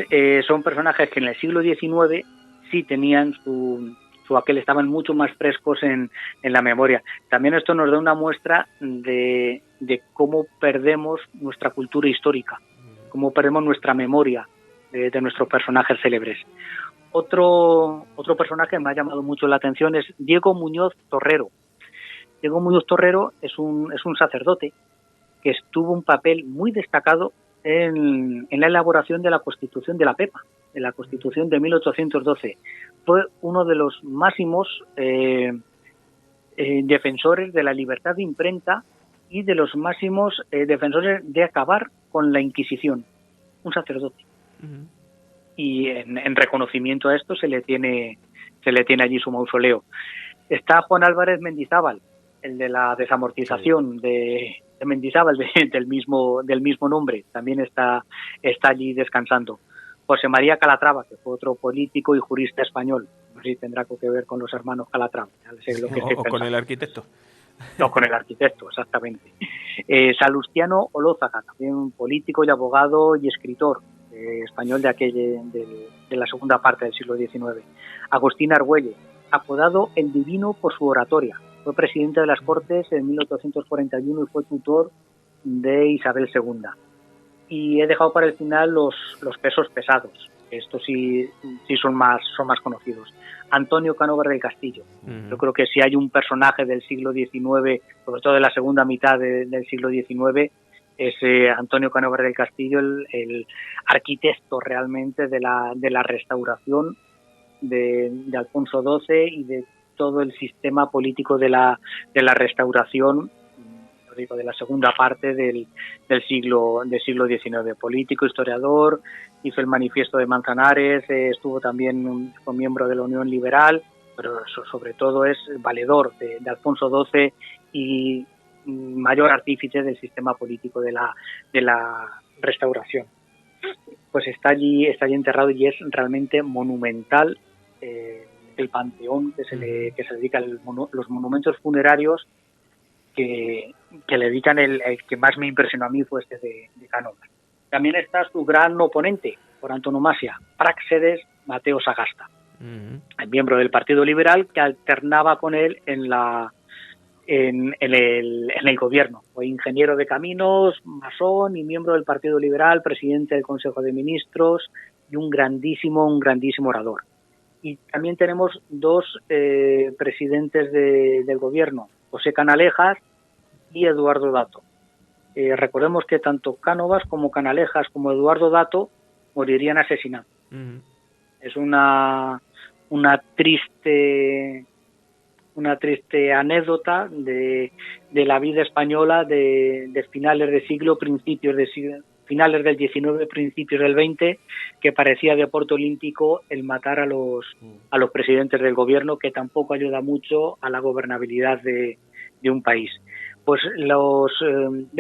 son personajes que en el siglo XIX sí tenían su aquel, estaban mucho más frescos en la memoria. También esto nos da una muestra de cómo perdemos nuestra cultura histórica, cómo perdemos nuestra memoria de nuestros personajes célebres. Otro personaje que me ha llamado mucho la atención es Diego Muñoz Torrero. Diego Muñoz Torrero es un sacerdote que tuvo un papel muy destacado en la elaboración de la Constitución de la Pepa, de la Constitución de 1812. Fue uno de los máximos defensores de la libertad de imprenta y de los máximos defensores de acabar con la Inquisición. Un sacerdote.
Ujú.
Y en reconocimiento a esto se le tiene allí su mausoleo. Está Juan Álvarez Mendizábal, el de la desamortización de Mendizábal, del mismo nombre, también está allí descansando. José María Calatrava, que fue otro político y jurista español, no sé si tendrá algo que ver con los hermanos Calatrava, ya sé lo que estoy
O con
pensando.
el arquitecto.
No, con el arquitecto, exactamente. Salustiano Olózaga, también un político y abogado y escritor español de la segunda parte del siglo XIX. Agustín Argüelles, apodado El Divino por su oratoria. Fue presidente de las Cortes en 1841 y fue tutor de Isabel II. Y he dejado para el final los pesos pesados. Estos sí son más conocidos. Antonio Canóvar del Castillo.
Ujú.
Yo creo que si hay un personaje del siglo XIX, sobre todo de la segunda mitad del siglo XIX, es Antonio Canóvar del Castillo, el arquitecto realmente de la restauración de Alfonso XII y de todo el sistema político de la restauración, lo digo, de la segunda parte del siglo XIX. Político, historiador, hizo el manifiesto de Manzanares, estuvo también, fue miembro de la Unión Liberal, pero sobre todo es valedor de Alfonso XII y mayor artífice del sistema político de la restauración. Pues está allí enterrado y es realmente monumental el panteón que se le dedica, los monumentos funerarios que le dedican. El que más me impresionó a mí fue este de Cánovas. También está su gran oponente, por antonomasia, Práxedes Mateo Sagasta,
Ujú.
el miembro del Partido Liberal que alternaba con él en el gobierno. Fue ingeniero de caminos, masón y miembro del Partido Liberal, presidente del Consejo de Ministros y un grandísimo orador. Y también tenemos dos presidentes del gobierno, José Canalejas y Eduardo Dato. Recordemos que tanto Cánovas como Canalejas como Eduardo Dato morirían asesinados.
Ujú.
Es una triste anécdota de la vida española de finales de siglo, finales del XIX, principios del XX, que parecía deporte olímpico el matar a los presidentes del gobierno, que tampoco ayuda mucho a la gobernabilidad de un país. Pues ya os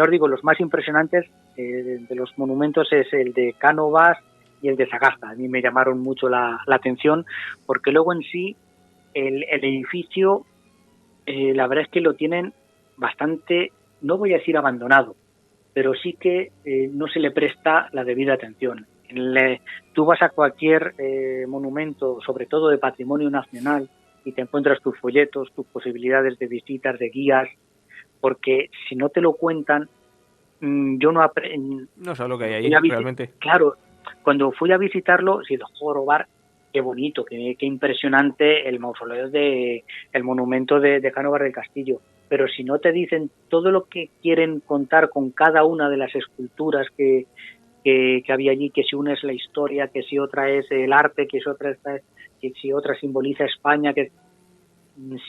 digo, los más impresionantes de los monumentos es el de Cánovas y el de Sagasta. A mí me llamaron mucho la atención, porque luego en sí el edificio, la verdad es que lo tienen bastante, no voy a decir abandonado, pero sí que no se le presta la debida atención. Tú vas a cualquier monumento, sobre todo de patrimonio nacional, y te encuentras tus folletos, tus posibilidades de visitas, de guías, porque si no te lo cuentan, yo no
No sé lo que hay ahí,
fui a
realmente.
Claro, cuando fui a visitarlo, sí, Jorobar, qué bonito, qué impresionante el mausoleo el monumento de Cánovas del Castillo. Pero si no te dicen todo lo que quieren contar con cada una de las esculturas que había allí, que si una es la historia, que si otra es el arte, que si otra simboliza España, que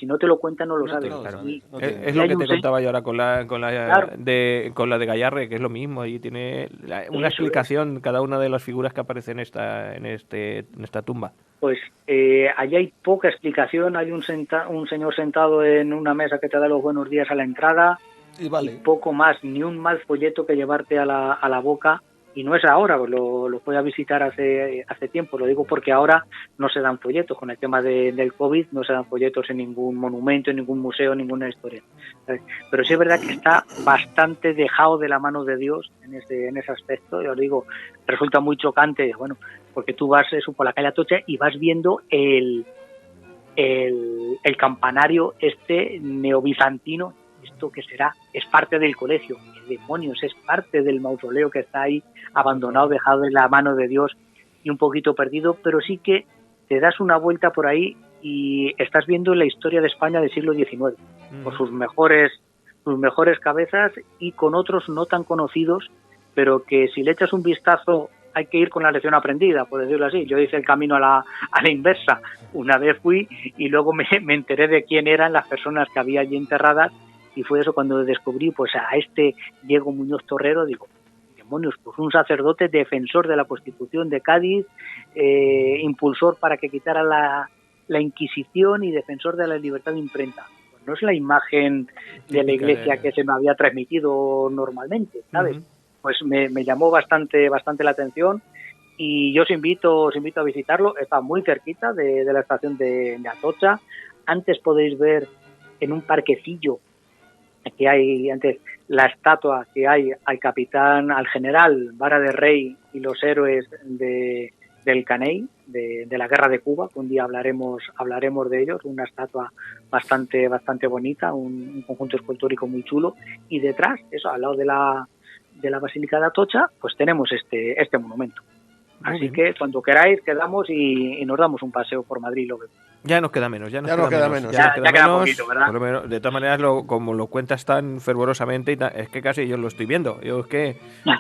si no te lo cuentan no lo
No te
sabes.
lo
Claro.
sabes, no
Es
te-
lo
hay
que
un
te contaba yo ahora con
Claro.
la de Gallarre, que es lo mismo. Ahí tiene una
Eso es.
explicación cada una de las figuras que aparecen en esta tumba.
Pues allí hay poca explicación, hay un señor sentado en una mesa que te da los buenos días a la entrada,
Y vale.
y poco más, ni un mal folleto que llevarte a la boca. Y no es ahora, pues lo fui a visitar hace tiempo, lo digo porque ahora no se dan folletos, con el tema del COVID no se dan folletos en ningún monumento, en ningún museo, en ninguna historia. ¿Sabes? Pero sí es verdad que está bastante dejado de la mano de Dios en ese aspecto, yo os digo, resulta muy chocante, bueno, porque tú vas eso por la calle Atocha y vas viendo el campanario neobizantino. ¿Esto qué será? Es parte del colegio. ¿Qué demonios? Es parte del mausoleo que está ahí abandonado, dejado en la mano de Dios y un poquito perdido, pero sí que te das una vuelta por ahí y estás viendo la historia de España del siglo XIX, por sus mejores cabezas y con otros no tan conocidos, pero que si le echas un vistazo hay que ir con la lección aprendida, por decirlo así. Yo hice el camino a la inversa. Una vez fui y luego me enteré de quién eran las personas que había allí enterradas. Y fue eso cuando descubrí pues a Diego Muñoz Torrero, digo, demonios, pues un sacerdote defensor de la Constitución de Cádiz, impulsor para que quitara la Inquisición y defensor de la libertad de imprenta. Pues no es la imagen de la Iglesia que se me había transmitido normalmente, ¿sabes? Pues me llamó bastante la atención y yo os invito a visitarlo. Está muy cerquita de la estación de Atocha. Antes podéis ver en un parquecillo que hay antes la estatua que hay al general Vara de Rey y los héroes del Caney, de la guerra de Cuba, que un día hablaremos de ellos, una estatua bastante bonita, un conjunto escultórico muy chulo, y detrás, eso, al lado de la Basílica de Atocha, pues tenemos este monumento.
Muy
Así
bien.
que cuando queráis quedamos y nos damos un paseo por Madrid, lo vemos.
Ya nos queda menos,
Ya nos queda menos.
Ya queda poquito, ¿verdad?
Por lo menos, de todas maneras, como lo cuentas tan fervorosamente, es que casi yo lo estoy viendo. Yo es que...
No,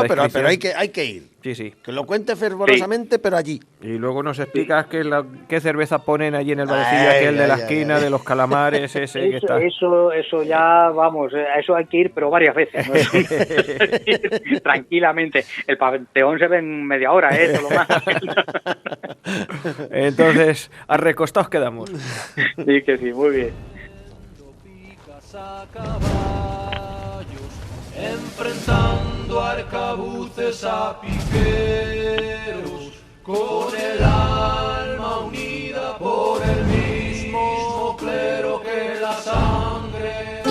pero
descripción-
hay que ir.
Sí.
Que lo cuente fervorosamente, pero allí.
Y luego nos explicas qué cerveza ponen allí en el barecillo
Ay,
aquel de la
ay,
esquina,
ay.
de los calamares, ese que está...
Eso ya, vamos, a eso hay que ir, pero varias veces. ¿no? Tranquilamente. El Panteón se ve en media hora, solo más.
Entonces, a recostados quedamos.
Sí, que sí, muy bien.
Picas a caballos, enfrentando arcabuces a piqueros, con el alma unida por el mismo clero que la sangre.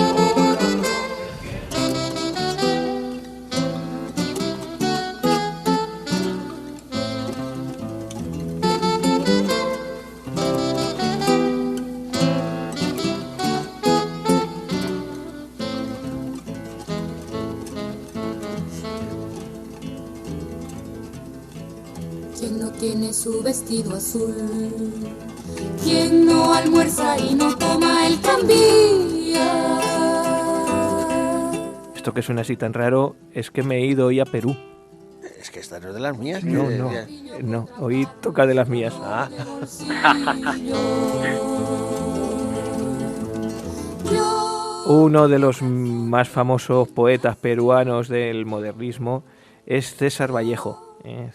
¿Quién no tiene su vestido azul? ¿Quién no almuerza y no toma el tranvía?
Esto que suena así tan raro es que me he ido hoy a Perú.
Es que esta no es de las mías.
No, hoy toca de las mías. Uno de los más famosos poetas peruanos del modernismo es César Vallejo.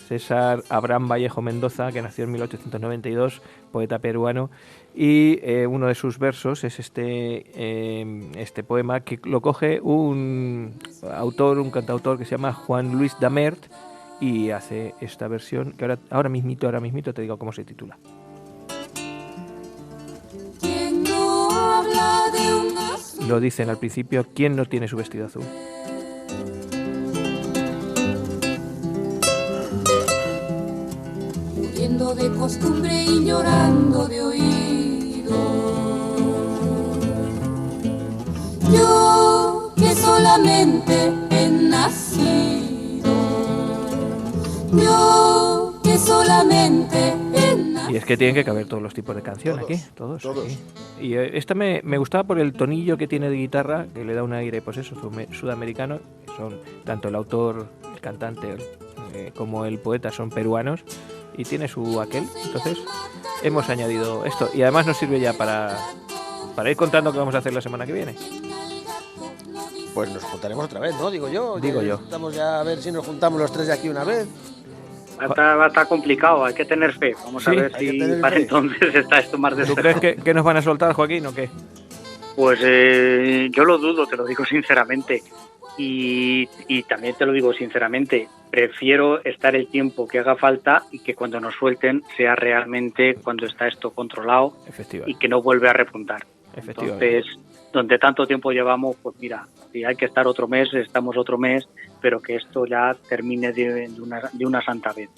César Abraham Vallejo Mendoza, que nació en 1892, poeta peruano, y uno de sus versos es este poema que lo coge un cantautor que se llama Juan Luis Damert, y hace esta versión que ahora mismito te digo cómo se titula.
¿Quién no habla de un azul?
Lo dicen al principio: ¿quién no tiene su vestido azul?
Muriendo de costumbre y llorando de oído. Yo que solamente en nacido. Yo que solamente he nacido.
Y es que tienen que caber todos los tipos de canción aquí, todos. Aquí. Y esta me gustaba por el tonillo que tiene de guitarra, que le da un aire, pues eso, sudamericano. Son tanto el autor, el cantante, como el poeta son peruanos y tiene su aquel. Entonces hemos añadido esto y además nos sirve ya para ir contando qué vamos a hacer la semana que viene.
Pues nos juntaremos otra vez, ¿no? Digo yo. Estamos ya a ver si nos juntamos los tres de aquí una vez.
Va a estar complicado, hay que tener fe. Vamos a
Sí,
ver
hay que
si
tener
para
fe.
entonces está esto más
¿Tú
despejado.
crees que nos van a soltar, Joaquín, o qué?
Pues yo lo dudo, te lo digo sinceramente. Y también te lo digo sinceramente, prefiero estar el tiempo que haga falta y que cuando nos suelten sea realmente cuando está esto controlado y
Efectivamente.
que no vuelve a repuntar.
Efectivamente.
Entonces, donde tanto tiempo llevamos, pues mira, si hay que estar otro mes, estamos otro mes, pero que esto ya termine de una santa vez.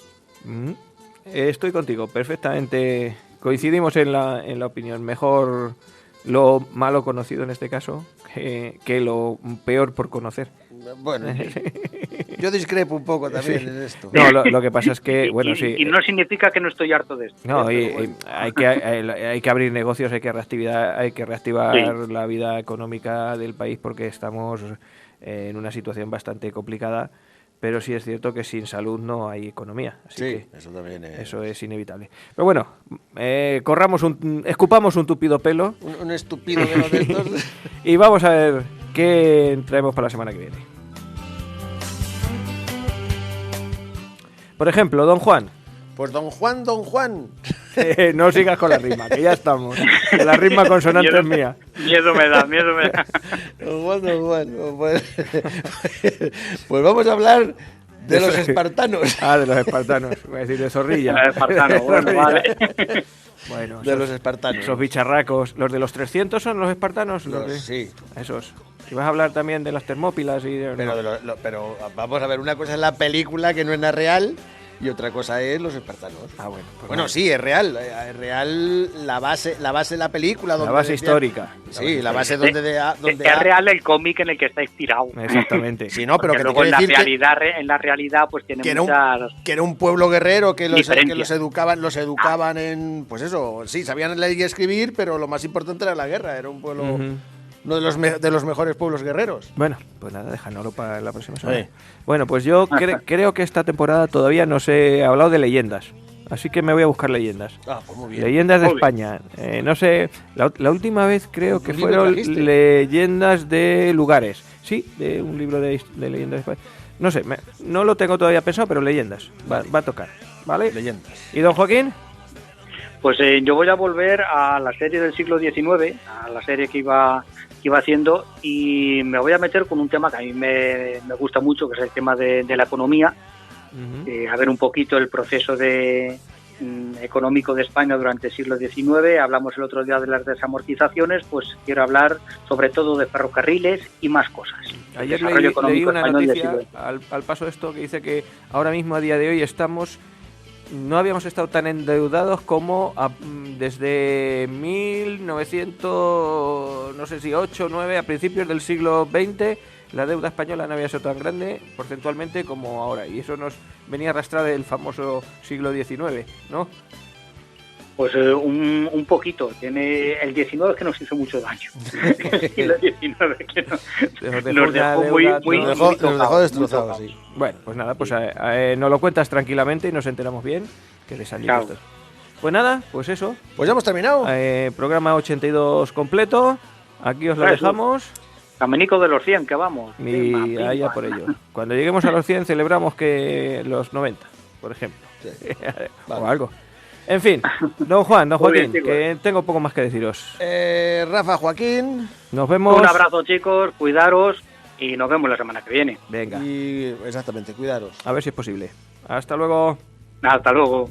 Estoy contigo, perfectamente. Coincidimos en la opinión. Mejor lo malo conocido en este caso que lo peor por conocer.
Bueno, yo discrepo un poco también en esto.
No, lo que pasa es que, bueno, sí.
Y no significa que no estoy harto de esto.
No,
pero
y
bueno.
hay que abrir negocios, hay que reactivar
Sí.
la vida económica del país porque estamos en una situación bastante complicada, pero sí es cierto que sin salud no hay economía, así
Sí,
que
eso también es.
eso es inevitable. Pero bueno, escupamos un tupido pelo
Un estúpido de los de estos.
y vamos a ver qué traemos para la semana que viene. Por ejemplo, Don Juan.
Pues Don Juan.
No sigas con la rima, que ya estamos. Que la rima consonante es mía.
Miedo me da.
Don Juan. Pues vamos a hablar de los espartanos.
Ah, de los espartanos. Voy a decir de Zorrilla.
El espartano, bueno, vale.
Bueno,
De los espartanos.
esos bicharracos. ¿Los de los 300 son los espartanos?
Sí.
Esos. Y vas a hablar también de las Termópilas y de...
Pero, pero vamos a ver, una cosa es la película que no es nada real y otra cosa es los espartanos.
Ah, bueno. Pues
Bueno,
nada.
sí, es real la base de la película.
La
donde
base
decía-
histórica.
Sí, la base donde
Es real el cómic en el que está inspirado.
Exactamente.
Sí, no, pero
Porque
que te
luego
quiero
en
decir
en la realidad pues tiene
que era
muchas...
que era un pueblo guerrero que los
Diferencias.
educaban en, pues eso, sí, sabían leer y escribir, pero lo más importante era la guerra. Era un pueblo,
Ujú.
uno de los mejores pueblos guerreros.
Bueno, pues nada, déjanoslo para la próxima semana.
Sí.
Bueno, pues yo creo que esta temporada todavía no se ha hablado de leyendas. Así que me voy a buscar leyendas.
Ah, pues muy bien.
Leyendas de
Muy bien.
España. No sé, la última vez creo que
¿Un libro
fueron
trajiste?
leyendas de lugares. Sí, de un libro de leyendas de España. No sé, no lo tengo todavía pensado, pero leyendas. Va a tocar, ¿vale?
Leyendas.
¿Y don Joaquín?
Pues yo voy a volver a la serie del siglo XIX, a la serie que iba haciendo, y me voy a meter con un tema que a mí me gusta mucho, que es el tema de la economía. A ver un poquito el proceso económico de España durante el siglo XIX. Hablamos el otro día de las desamortizaciones, pues quiero hablar sobre todo de ferrocarriles y más cosas. El
Ayer
desarrollo
leí
económico
una
español del
noticia
siglo
al paso de esto que dice que ahora mismo a día de hoy no habíamos estado tan endeudados como desde 1900, no sé si 8 o 9, a principios del siglo XX, la deuda española no había sido tan grande porcentualmente como ahora. Y eso nos venía arrastrado del famoso siglo XIX, ¿no?
Pues un poquito. Tiene el 19 que nos hizo mucho daño. Y el 19 que
Nos dejó
nos
una
dejó muy
deuda,
muy,
¿no?
Nos
muy
dejó
tocados,
destrozados,
muy tocados.
sí.
Bueno, pues nada, pues nos lo cuentas tranquilamente y nos enteramos bien que de San
Claro.
Nicolás. Pues nada, pues eso.
Pues ya hemos terminado.
Programa 82 completo. Aquí os lo
Eso.
dejamos.
Caminico de los 100, que vamos.
Y
Pimba,
allá
pimba.
por ello. Cuando lleguemos a los 100 celebramos que los 90, por ejemplo.
Sí.
O
Vale.
algo. En fin, don Juan, don
Muy bien,
Joaquín,
chicos.
que tengo poco más que deciros.
Rafa, Joaquín.
Nos vemos.
Un abrazo, chicos, cuidaros y nos vemos la semana que viene.
Venga,
Y exactamente, cuidaros.
a ver si es posible. Hasta luego.
Hasta luego.